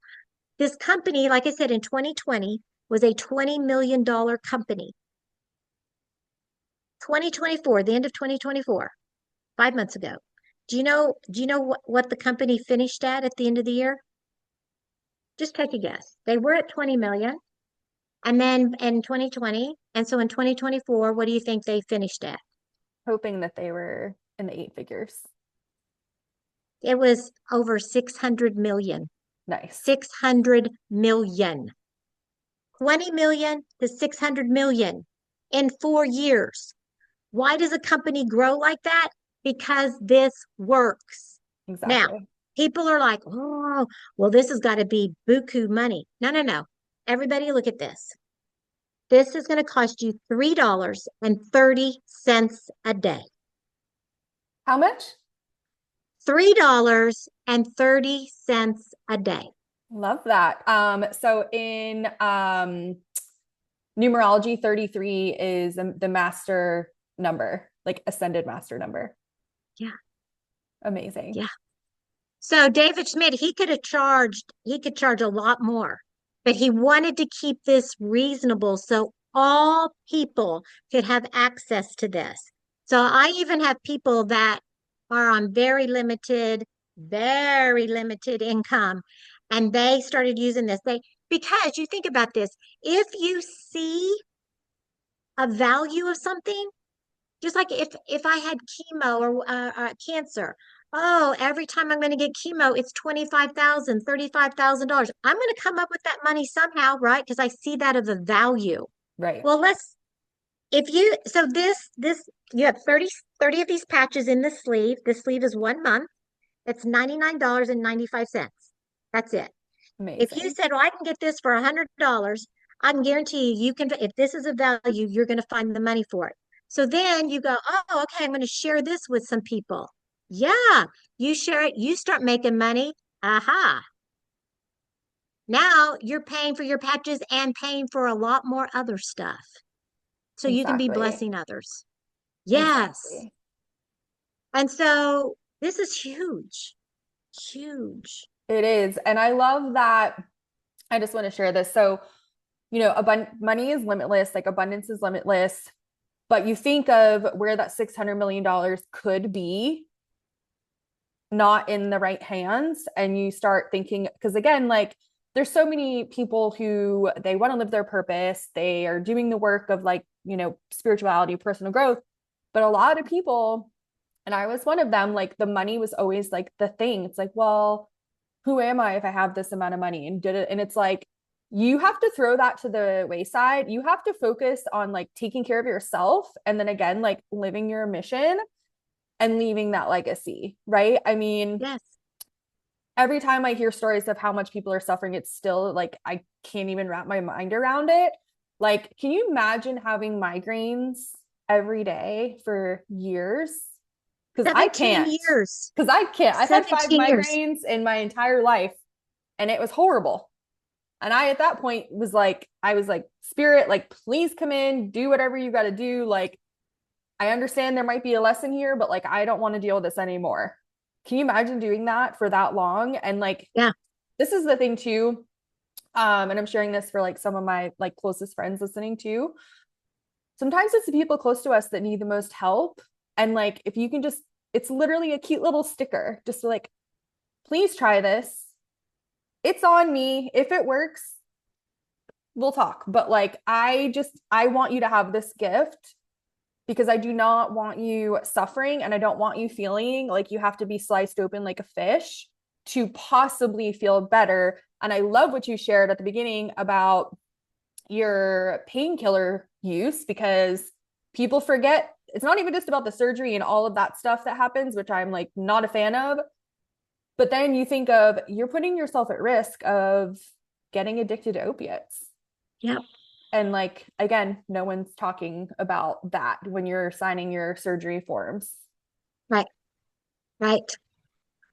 This company, like I said, in 2020 was a $20 million company. 2024, the end of 2024, 5 months ago. Do you know what the company finished at the end of the year? Just take a guess. They were at 20 million and then in 2020. And so in 2024, what do you think they finished at? Hoping that they were in the eight figures. It was over 600 million. Nice. 600 million. 20 million to 600 million in 4 years. Why does a company grow like that? Because this works. Now, Exactly. people are like, "Oh, well, this has got to be buku money." No, no, no. Everybody look at this. This is going to cost you $3.30 a day. How much? $3.30 a day. Love that. So in numerology, 33 is the master number, like ascended master number. Yeah, Amazing. yeah. So David Schmidt, he could charge a lot more, but he wanted to keep this reasonable so all people could have access to this. So I even have people that are on very limited income, and they started using this. Because you think about this, if you see a value of something, just like if I had chemo or cancer, oh, every time I'm going to get chemo, it's 25,000, $35,000. I'm going to come up with that money somehow, right? Because I see that of a value. Right. Well, if you, so you have 30 of these patches in the sleeve. The sleeve is 1 month. It's $99.95. That's it. If you Amazing. said, "Well, I can get this for $100, I can guarantee you can, if this is a value, you're going to find the money for it." So then you go, "Oh, okay, I'm going to share this with some people." Yeah, you share it, you start making money. Aha. Now you're paying for your patches and paying for a lot more other stuff. So you can be Exactly. blessing others. Yes. Exactly. And so this is huge, huge. It is. And I love that. I just want to share this. So, money is limitless, like abundance is limitless, but you think of where that $600 million could be not in the right hands. And you start thinking, because again, like there's so many people who they want to live their purpose, they are doing the work of like, spirituality, personal growth. But a lot of people, and I was one of them, like the money was always like the thing. It's like, well, who am I if I have this amount of money and did it? And it's like, you have to throw that to the wayside. You have to focus on like taking care of yourself. And then again, like living your mission and leaving that legacy, right? I mean, Yes. every time I hear stories of how much people are suffering, it's still like, I can't even wrap my mind around it. Like, can you imagine having migraines every day for years? Because I 17 can't. years. Because I can't. I've had 5 17 years. migraines in my entire life and it was horrible. And I, at that point, I was like, Spirit, like, please come in, do whatever you got to do. Like, I understand there might be a lesson here, but like, I don't want to deal with this anymore. Can you imagine doing that for that long? And like, Yeah. this is the thing too. And I'm sharing this for like some of my like closest friends listening too. Sometimes it's the people close to us that need the most help. And like, if you can just, it's literally a cute little sticker, just like, please try this. It's on me. If it works, we'll talk. But like, I want you to have this gift because I do not want you suffering and I don't want you feeling like you have to be sliced open like a fish to possibly feel better. And I love what you shared at the beginning about your painkiller use because people forget it's not even just about the surgery and all of that stuff that happens, which I'm like not a fan of. But then you think of you're putting yourself at risk of getting addicted to opiates. Yep. And like, again, no one's talking about that when you're signing your surgery forms. Right. Right.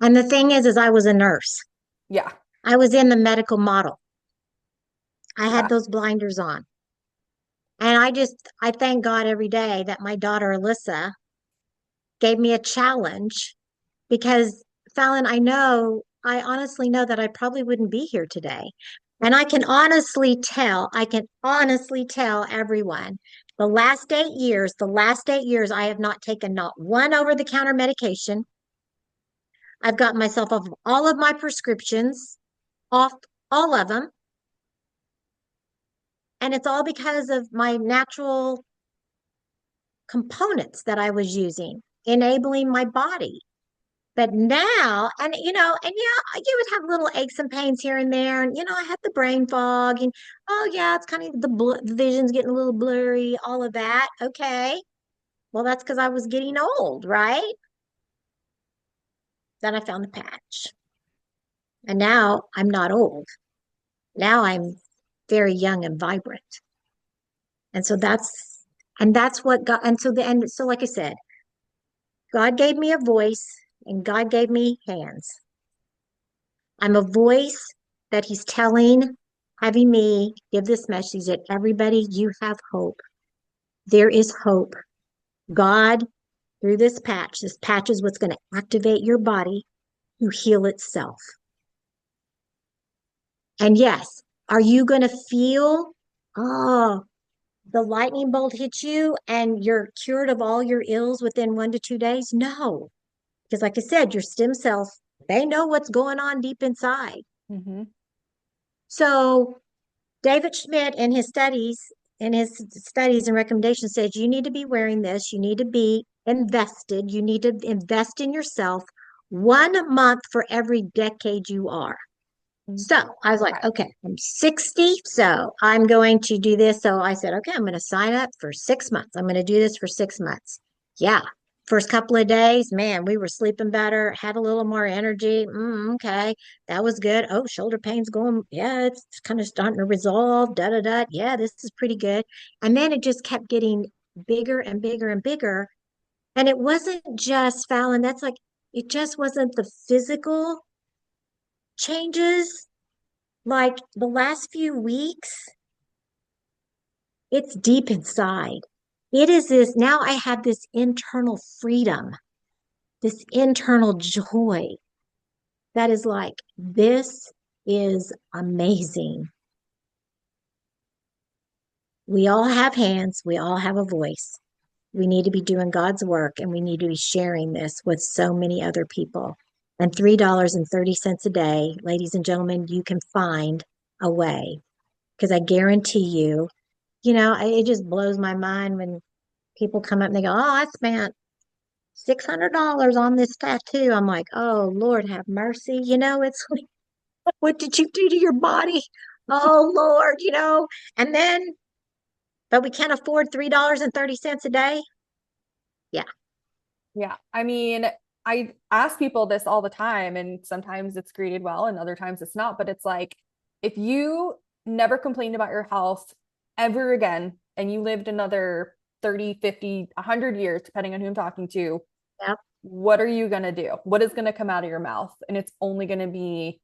And the thing is I was a nurse. Yeah. I was in the medical model. I had Yeah. those blinders on. And I thank God every day that my daughter Alyssa gave me a challenge because Fallon, I honestly know that I probably wouldn't be here today. And I can honestly tell everyone the last 8 years, I have not taken not one over the counter medication. I've got myself off of all of my prescriptions, off all of them. And it's all because of my natural components that I was using, enabling my body. But now, and yeah, you would have little aches and pains here and there. And, I had the brain fog and, oh, yeah, it's kind of the vision's getting a little blurry, all of that. Okay. Well, that's because I was getting old, right? Then I found the patch. And now I'm not old. Now I'm very young and vibrant. And so that's what God, and so like I said, God gave me a voice and God gave me hands. I'm a voice that he's having me give this message that everybody, you have hope. There is hope. God, through this patch is what's going to activate your body to heal itself. And yes, are you going to feel, oh, the lightning bolt hits you and you're cured of all your ills within 1 to 2 days? No, because like I said, your stem cells, they know what's going on deep inside. Mm-hmm. So David Schmidt in his studies and recommendations says you need to be wearing this, you need to be invested, you need to invest in yourself 1 month for every decade you are. So I was like, Okay. okay, I'm 60, so I'm going to do this. So I said, okay, I'm going to sign up for 6 months. I'm going to do this for 6 months. Yeah. First couple of days, man, we were sleeping better, had a little more energy. Okay, that was good. Oh, shoulder pain's going. Yeah, it's kind of starting to resolve. Da da da. Yeah, this is pretty good. And then it just kept getting bigger and bigger and bigger. And it wasn't just Fallon. It just wasn't the physical changes like the last few weeks, it's deep inside. It is this now I have this internal freedom, this internal joy that is like, this is amazing. We all have hands, we all have a voice. We need to be doing God's work and we need to be sharing this with so many other people. And $3.30 a day, ladies and gentlemen, you can find a way. Because I guarantee you, it just blows my mind when people come up and they go, "Oh, I spent $600 on this tattoo." I'm like, "Oh, Lord, have mercy." It's like, what did you do to your body? Oh, Lord, And then, but we can't afford $3.30 a day. Yeah. Yeah. I mean, I ask people this all the time, and sometimes it's greeted well, and other times it's not. But it's like, if you never complained about your health ever again, and you lived another 30, 50, 100 years, depending on who I'm talking to, Yep. what are you going to do? What is going to come out of your mouth? And it's only going to be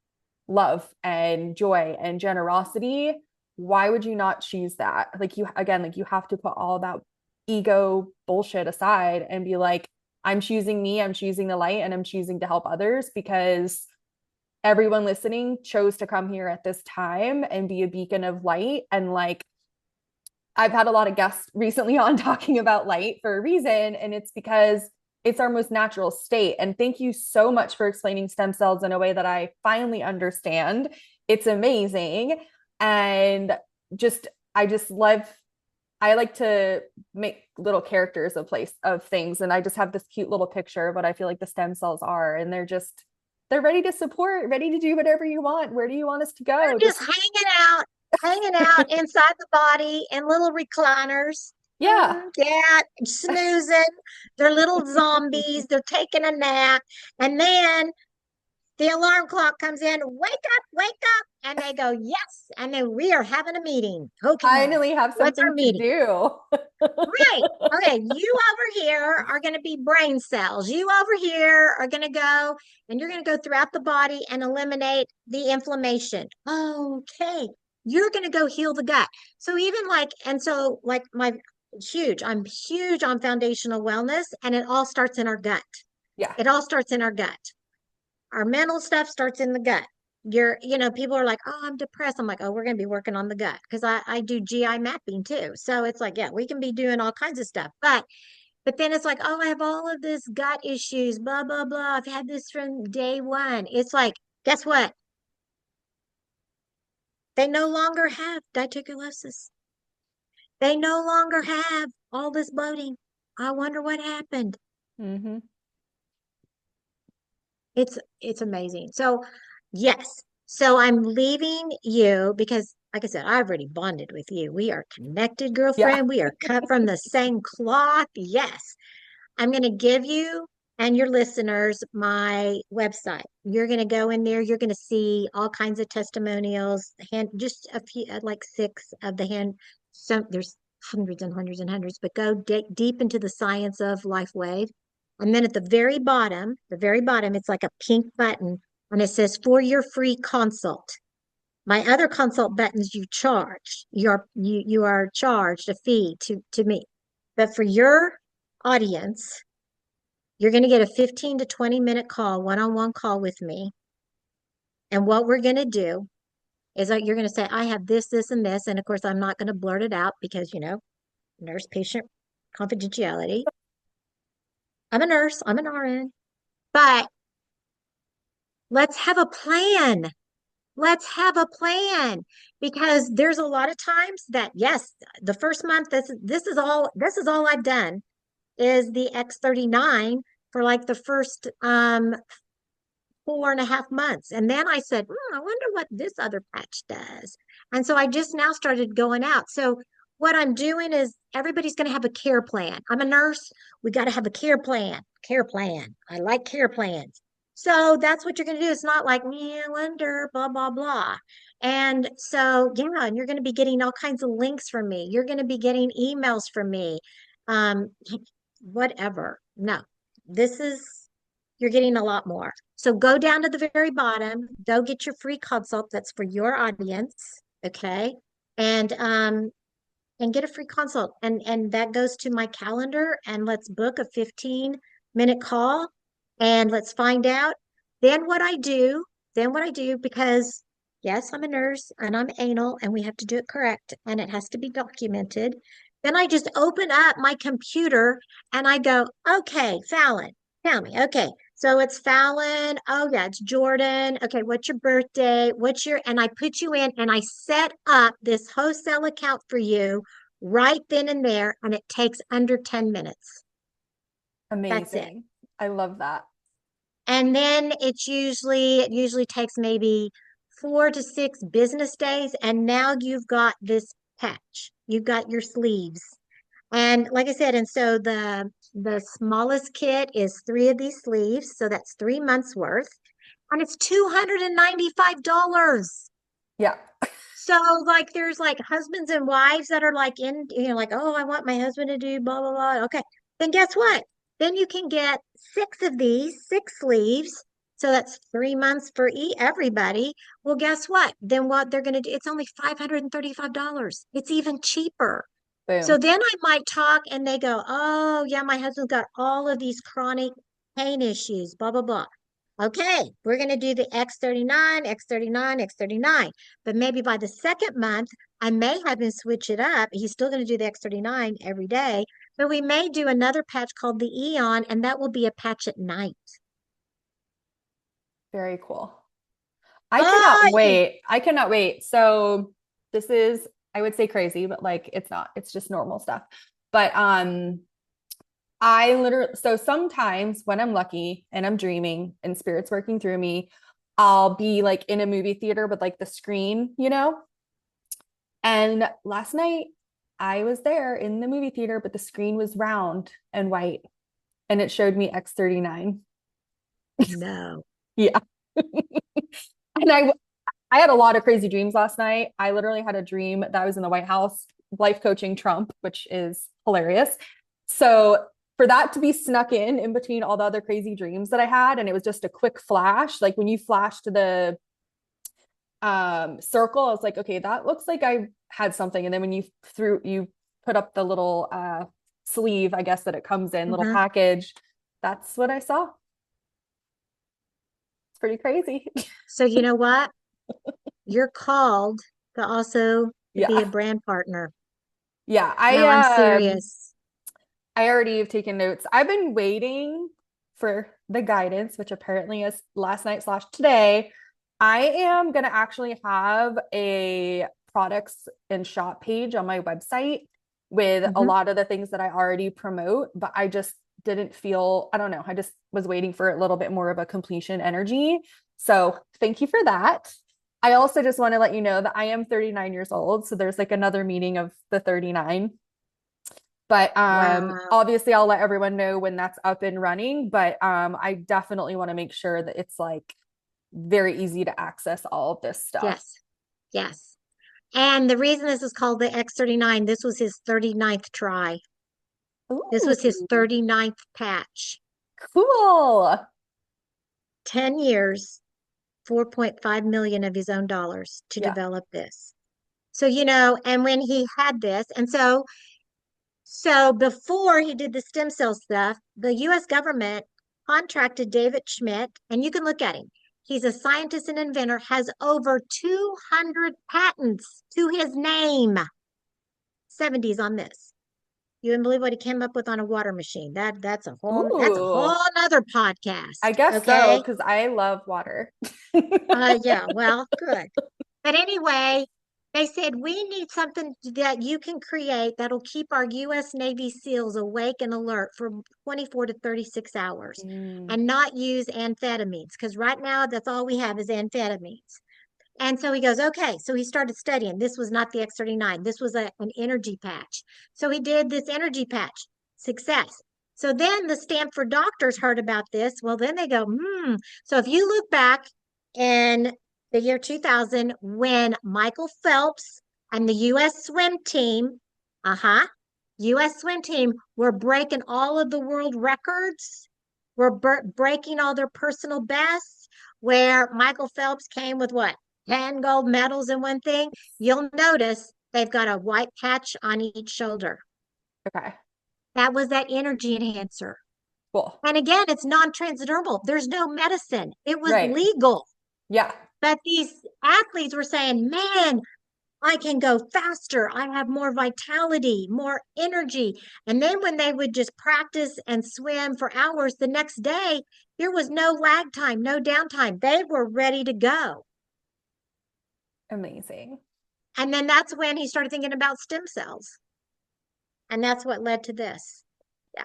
love and joy and generosity. Why would you not choose that? Like, you, again, like, you have to put all that ego bullshit aside and be like, I'm choosing me, I'm choosing the light, and I'm choosing to help others because everyone listening chose to come here at this time and be a beacon of light. And like, I've had a lot of guests recently on talking about light for a reason, and it's because it's our most natural state. And thank you so much for explaining stem cells in a way that I finally understand. It's amazing. And just, I just love, I like to make little characters of place of things. And I just have this cute little picture of what I feel like the stem cells are. And they're ready to support, ready to do whatever you want. Where do you want us to They're go? just Just, hanging out inside the body in little recliners. yeah. Yeah, snoozing. They're little zombies. They're taking a nap. And then the alarm clock comes in, wake up, wake up. And they go, yes. And then we are having a meeting. Okay. Finally have What's our something to meeting? do. Right. Okay. You over here are going to be brain cells. You over here are going to go and you're going to go throughout the body and eliminate the inflammation. Okay. You're going to go heal the gut. So even like, and so like I'm huge on foundational wellness and it all starts in our gut. Yeah. It all starts in our gut. Our mental stuff starts in the gut. People are like, "Oh, I'm depressed." I'm like, "Oh, we're going to be working on the gut." Because I do GI mapping too. So it's like, yeah, we can be doing all kinds of stuff. But then it's like, "Oh, I have all of this gut issues, blah, blah, blah. I've had this from day one." It's like, guess what? They no longer have diverticulosis. They no longer have all this bloating. I wonder what happened. Mm-hmm. It's amazing. So yes. So I'm leaving you because like I said, I've already bonded with you. We are connected, Yeah. girlfriend. We are cut from the same cloth. Yes. I'm going to give you and your listeners my website. You're going to go in there. You're going to see all kinds of testimonials, just a few, like six of the hand. So there's hundreds and hundreds and hundreds, but go deep into the science of life wave. And then at the very bottom, it's like a pink button and it says for your free consult. My other consult buttons you charge. You are charged a fee to me. But for your audience, you're going to get a 15 to 20-minute call, one-on-one call with me. And what we're going to do is that you're going to say, I have this, this, and this. And of course, I'm not going to blurt it out because, nurse patient confidentiality. I'm a nurse, I'm an RN, but let's have a plan. Let's have a plan because there's a lot of times that, yes, the first month, this is all I've done is the X39 for like the first 4.5 months. And then I said, I wonder what this other patch does. And so I just now started going out. So what I'm doing is everybody's going to have a care plan. I'm a nurse. We got to have a care plan. Care plan. I like care plans. So that's what you're going to do. It's not like, me, I wonder, blah, blah, blah. And so, yeah, and you're going to be getting all kinds of links from me. You're going to be getting emails from me. Um, whatever. No, this is, you're getting a lot more. So go down to the very bottom, go get your free consult. That's for your audience. Okay. And get a free consult. And that goes to my calendar and let's book a 15-minute call and let's find out. Then what I do, because yes, I'm a nurse and I'm anal and we have to do it correct and it has to be documented. Then I just open up my computer and I go, okay, Fallon, tell me, okay, so it's Fallon. Oh, yeah, it's Jordan. Okay, what's your birthday? And I put you in and I set up this wholesale account for you right then and there. And it takes under 10 minutes. That's it. Amazing. I love that. And then it usually takes maybe 4 to 6 business days. And now you've got this patch. You've got your sleeves. And like I said, and so the smallest kit is 3 of these sleeves, so that's 3 months worth, and it's $295. Yeah. So like there's like husbands and wives that are like like, oh, I want my husband to do blah blah blah. Okay. Then guess what? Then you can get 6 sleeves. So that's 3 months for everybody. Well, guess what? Then what they're gonna do, it's only $535. It's even cheaper. So Boom. then I might talk and they go, oh, yeah, my husband's got all of these chronic pain issues, blah, blah, blah. Okay, we're going to do the X39, X39, X39. But maybe by the second month, I may have him switch it up. He's still going to do the X39 every day, but we may do another patch called the Eon, and that will be a patch at night. Very cool. I cannot Oh, wait. I cannot wait. So this is, I would say crazy, but like it's not. It's just normal stuff. But I literally, so sometimes when I'm lucky and I'm dreaming and spirit's working through me, I'll be like in a movie theater with like the screen, you know? And last night I was there in the movie theater, but the screen was round and white and it showed me X39. no. Yeah. And I had a lot of crazy dreams last night. I literally had a dream that I was in the White House life coaching Trump, which is hilarious. So for that to be snuck in between all the other crazy dreams that I had, and it was just a quick flash, like when you flash to the circle, I was like, okay, that looks like I had something. And then when you put up the little sleeve, I guess that it comes in, little Mhm. package, that's what I saw. It's pretty crazy. So you know what? You're called to also to be a Yeah. brand partner. Yeah. No, I'm serious. I already have taken notes. I've been waiting for the guidance, which apparently is last night slash today. I am going to actually have a products and shop page on my website with a Mhm. lot of the things that I already promote, but I just didn't feel, I don't know, I just was waiting for a little bit more of a completion energy. So thank you for that. I also just want to let you know that I am 39 years old. So there's like another meaning of the 39. But Wow. obviously I'll let everyone know when that's up and running. But I definitely want to make sure that it's like very easy to access all of this stuff. Yes. Yes. And the reason this is called the X39, this was his 39th try. This was his Ooh, 39th patch. cool. 10 years, 4.5 million of his own dollars to Yeah. develop this. So, and when he had this, and so before he did the stem cell stuff, the US government contracted David Schmidt, and you can look at him. He's a scientist and inventor, has over 200 patents to his name. 70s on this. You wouldn't believe what he came up with on a water machine. That's a whole Ooh, nother I podcast. guess so, Okay. because I love water. Yeah, well, good. But anyway, they said we need something that you can create that'll keep our U.S. Navy SEALs awake and alert for 24 to 36 hours Mm, and not use amphetamines because right now that's all we have is amphetamines. And so he goes, okay. So he started studying. This was not the X39. This was an energy patch. So he did this energy patch. Success. So then the Stanford doctors heard about this. Well, then they go, hmm. So if you look back in the year 2000, when Michael Phelps and the U.S. swim team, uh-huh, U.S. swim team were breaking all of the world records. were breaking all their personal bests, where Michael Phelps came with what, 10 gold medals in one thing. You'll notice they've got a white patch on each shoulder. Okay. That was that energy enhancer. Cool. And again, it's non-transdermal. There's no medicine. It was Right. legal. Yeah. But these athletes were saying, man, I can go faster. I have more vitality, more energy. And then when they would just practice and swim for hours the next day, there was no lag time, no downtime. They were ready to go. Amazing. And then that's when he started thinking about stem cells. And that's what led to this. Yeah,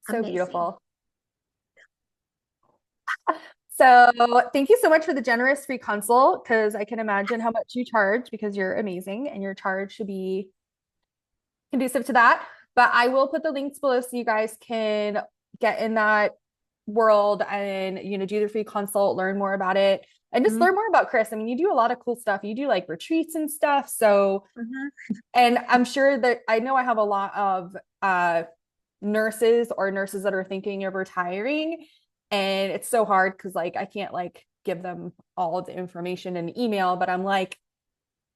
So amazing. beautiful. So thank you so much for the generous free consult because I can imagine how much you charge because you're amazing and your charge should be conducive to that. But I will put the links below so you guys can get in that world and do the free consult, learn more about it, and just Mhm, learn more about Kris. I mean, you do a lot of cool stuff. You do like retreats and stuff. So, mhm. and I'm sure that I know I have a lot of nurses or nurses that are thinking of retiring. And it's so hard because like I can't like give them all of the information in email, but I'm like,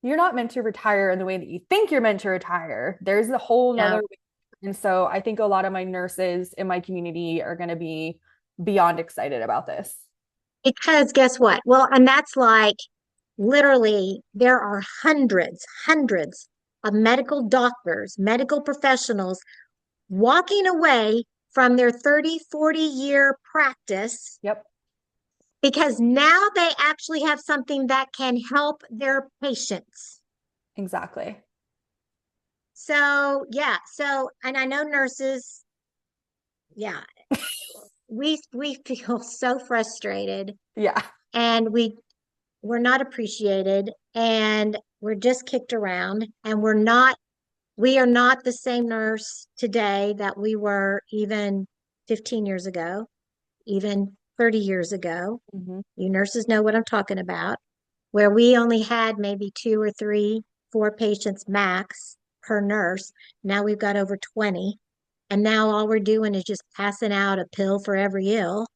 you're not meant to retire in the way that you think you're meant to retire. There's a whole nother Yeah, way. And so I think a lot of my nurses in my community are going to be beyond excited about this. because guess what? Well, and that's like literally there are hundreds of medical doctors, medical professionals walking away from their 30, 40-year practice Yep, because now they actually have something that can help their patients. exactly. So, yeah, so and I know nurses, yeah, we feel so frustrated Yeah, and we're not appreciated and we're just kicked around and we are not the same nurse today that we were even 15 years ago, even 30 years ago. hmm You nurses know what I'm talking about, where we only had maybe two or three, four patients max per nurse. Now we've got over 20. And now all we're doing is just passing out a pill for every ill.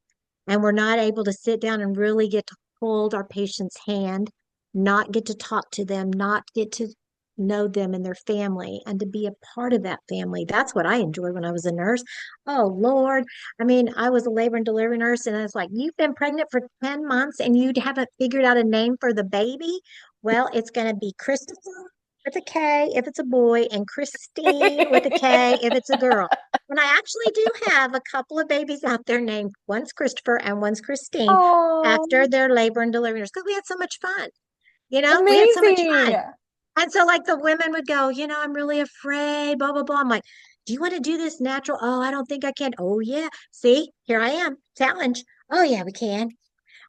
And we're not able to sit down and really get to hold our patient's hand, not get to talk to them, not get to know them and their family and to be a part of that family. That's what I enjoyed when I was a nurse. Oh Lord. I mean, I was a labor and delivery nurse and it's like, you've been pregnant for 10 months and you haven't figured out a name for the baby. Well, it's going to be Christopher with a K if it's a boy and Christine with a K if it's a girl. And I actually do have a couple of babies out there named one's Christopher and one's Christine after Oh, their labor and delivery nurse because we had so much fun. We had so much amazing. fun. And so, like, the women would go, I'm really afraid, blah, blah, blah. I'm like, do you want to do this natural? Oh, I don't think I can. Oh, yeah. See, here I am. Challenge. Oh, yeah, we can.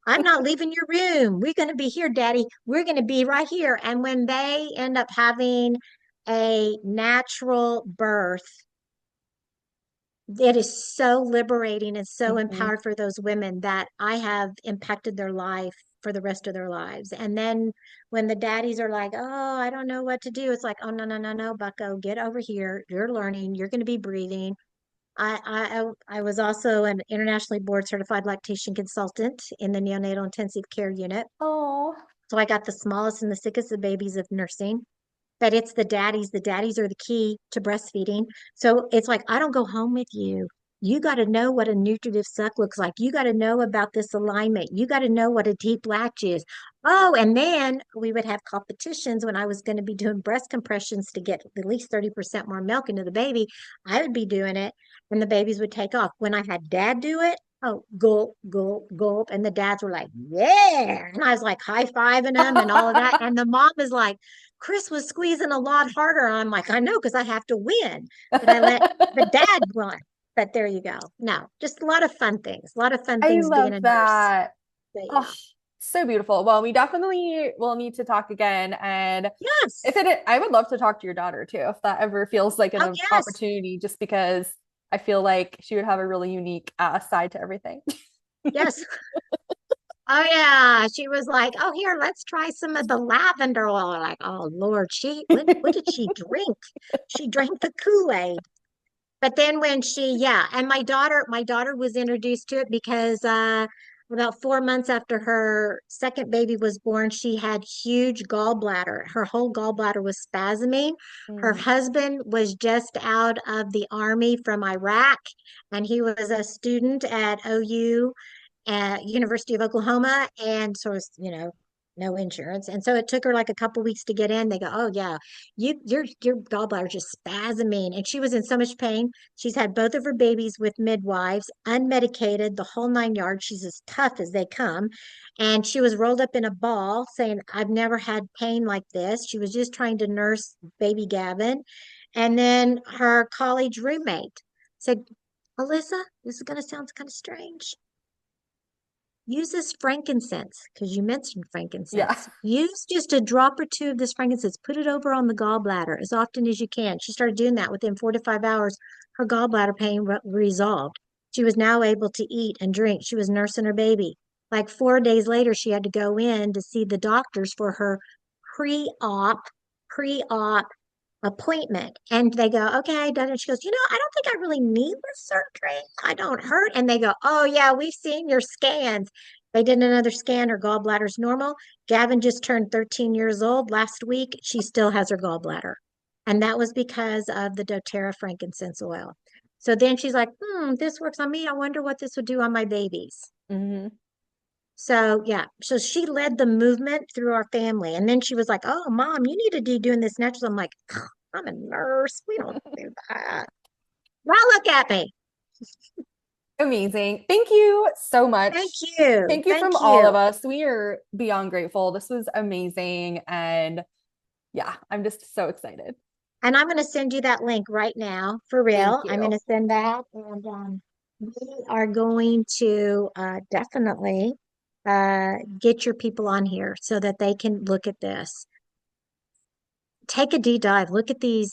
I'm not leaving your room. We're going to be here, Daddy. We're going to be right here. And when they end up having a natural birth, it is so liberating and so Mhm. empowered for those women that I have impacted their life for the rest of their lives. And then when the daddies are like, "Oh, I don't know what to do," it's like, "Oh, no, no, no, no, Bucko, get over here. You're learning. You're going to be breathing." I was also an internationally board certified lactation consultant in the neonatal intensive care unit. Oh, So I got the smallest and the sickest of babies of nursing, but it's the daddies. The daddies are the key to breastfeeding. So it's like, I don't go home with you. You got to know what a nutritive suck looks like. You got to know about this alignment. You got to know what a deep latch is. Oh, and then we would have competitions when I was going to be doing breast compressions to get at least 30% more milk into the baby. I would be doing it and the babies would take off. When I had dad do it, oh, gulp, gulp, gulp. And the dads were like, yeah. And I was like high fiving them and all of that. And the mom is like, Kris was squeezing a lot harder. I'm like, I know, because I have to win. But I let the dad run. But there you go. No, just a lot of fun things. A lot of fun I things being love a nurse. that. But Oh, yeah. so beautiful. Well, we definitely will need to talk again. And if Yes. I would love to talk to your daughter too, if that ever feels like Oh, an yes. opportunity, just because I feel like she would have a really unique side to everything. Yes. Oh yeah. She was like, oh, here, let's try some of the lavender oil. Like, oh Lord, what did she drink? She drank the Kool-Aid. But then when yeah, and my daughter was introduced to it because about 4 months after her second baby was born, she had huge gallbladder. Her whole gallbladder was spasming. Her Mm, husband was just out of the army from Iraq, and he was a student at OU at University of Oklahoma, and so it's, no insurance. And so it took her like a couple weeks to get in. They go, "Oh yeah, your gallbladder just spasming." And she was in so much pain. She's had both of her babies with midwives, unmedicated, the whole 9 yards. She's as tough as they come. And she was rolled up in a ball saying, "I've never had pain like this." She was just trying to nurse baby Gavin. And then her college roommate said, "Alyssa, this is going to sound kind of strange. Use this frankincense," because you mentioned yeah. frankincense. Use just a drop or two of this frankincense. Put it over on the gallbladder as often as you can. She started doing that. Within 4 to 5 hours. Her gallbladder pain resolved. She was now able to eat and drink. She was nursing her baby. Like 4 days later, she had to go in to see the doctors for her pre-op, pre-op appointment. And they go, "Okay, done." And she goes, "I don't think I really need this surgery. I don't hurt." And they go, "Oh, yeah, we've seen your scans." They did another scan. Her gallbladder's normal. Gavin just turned 13 years old last week. She still has her gallbladder. And that was because of the doTERRA frankincense oil. So then she's like, this works on me. I wonder what this would do on my babies. Hmm. So yeah, so she led the movement through our family. And then she was like, "Oh, Mom, you need to be doing this natural." I'm like, "I'm a nurse. We don't do that." Now look at me. Amazing. Thank you so Thank much. you. Thank you Thank from all of you. us. We are beyond grateful. This was amazing. And yeah, I'm just so excited. And I'm going to send you that link right now for Thank real. I'm going you. to send that. And we are going to definitely get your people on here so that they can look at this. Take a deep dive. Look at these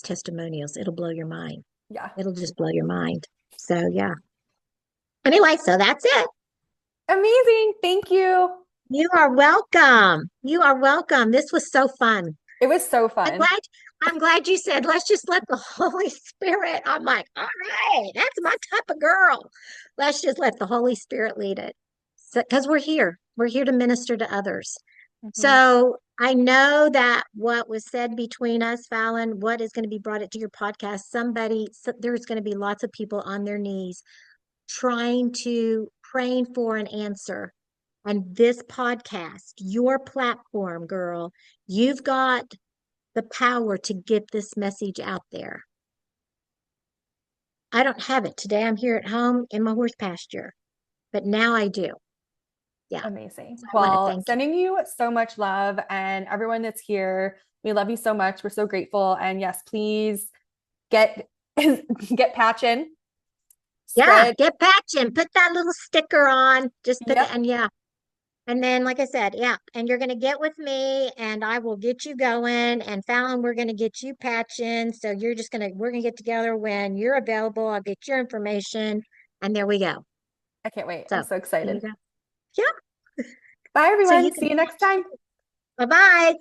testimonials. It'll blow your mind. Yeah. It'll just blow your mind. So yeah. Anyway, so that's it. Amazing. Thank you. You are welcome. You are welcome. This was so fun. It was so I'm fun. glad I'm glad you said let's just let the Holy Spirit. I'm like, all right, that's my type of girl. Let's just let the Holy Spirit lead it. So, because we're here. We're here to minister to others. Mhm. So I know that what was said between us, Fallon, what is going to be brought into your podcast, there's going to be lots of people on their knees praying for an answer. And this podcast, your platform, girl, you've got the power to get this message out there. I don't have it today. I'm here at home in my horse pasture, but now I do. Yeah. Amazing. So I want to Well, thank you. sending you so much love and everyone that's here. We love you so much. We're so grateful. And yes, please get get patching. Yeah, Spread. get patching. Put that little sticker on. Just put that, Yep. and yeah. And then, like I said, yeah, and you're going to get with me and I will get you going. And Fallon, we're going to get you patching. So we're going to get together when you're available. I'll get your information and there we go. I can't wait. I'm So so there you excited. go. Yeah. Bye, So you everyone. can See you next patch. time. Bye bye.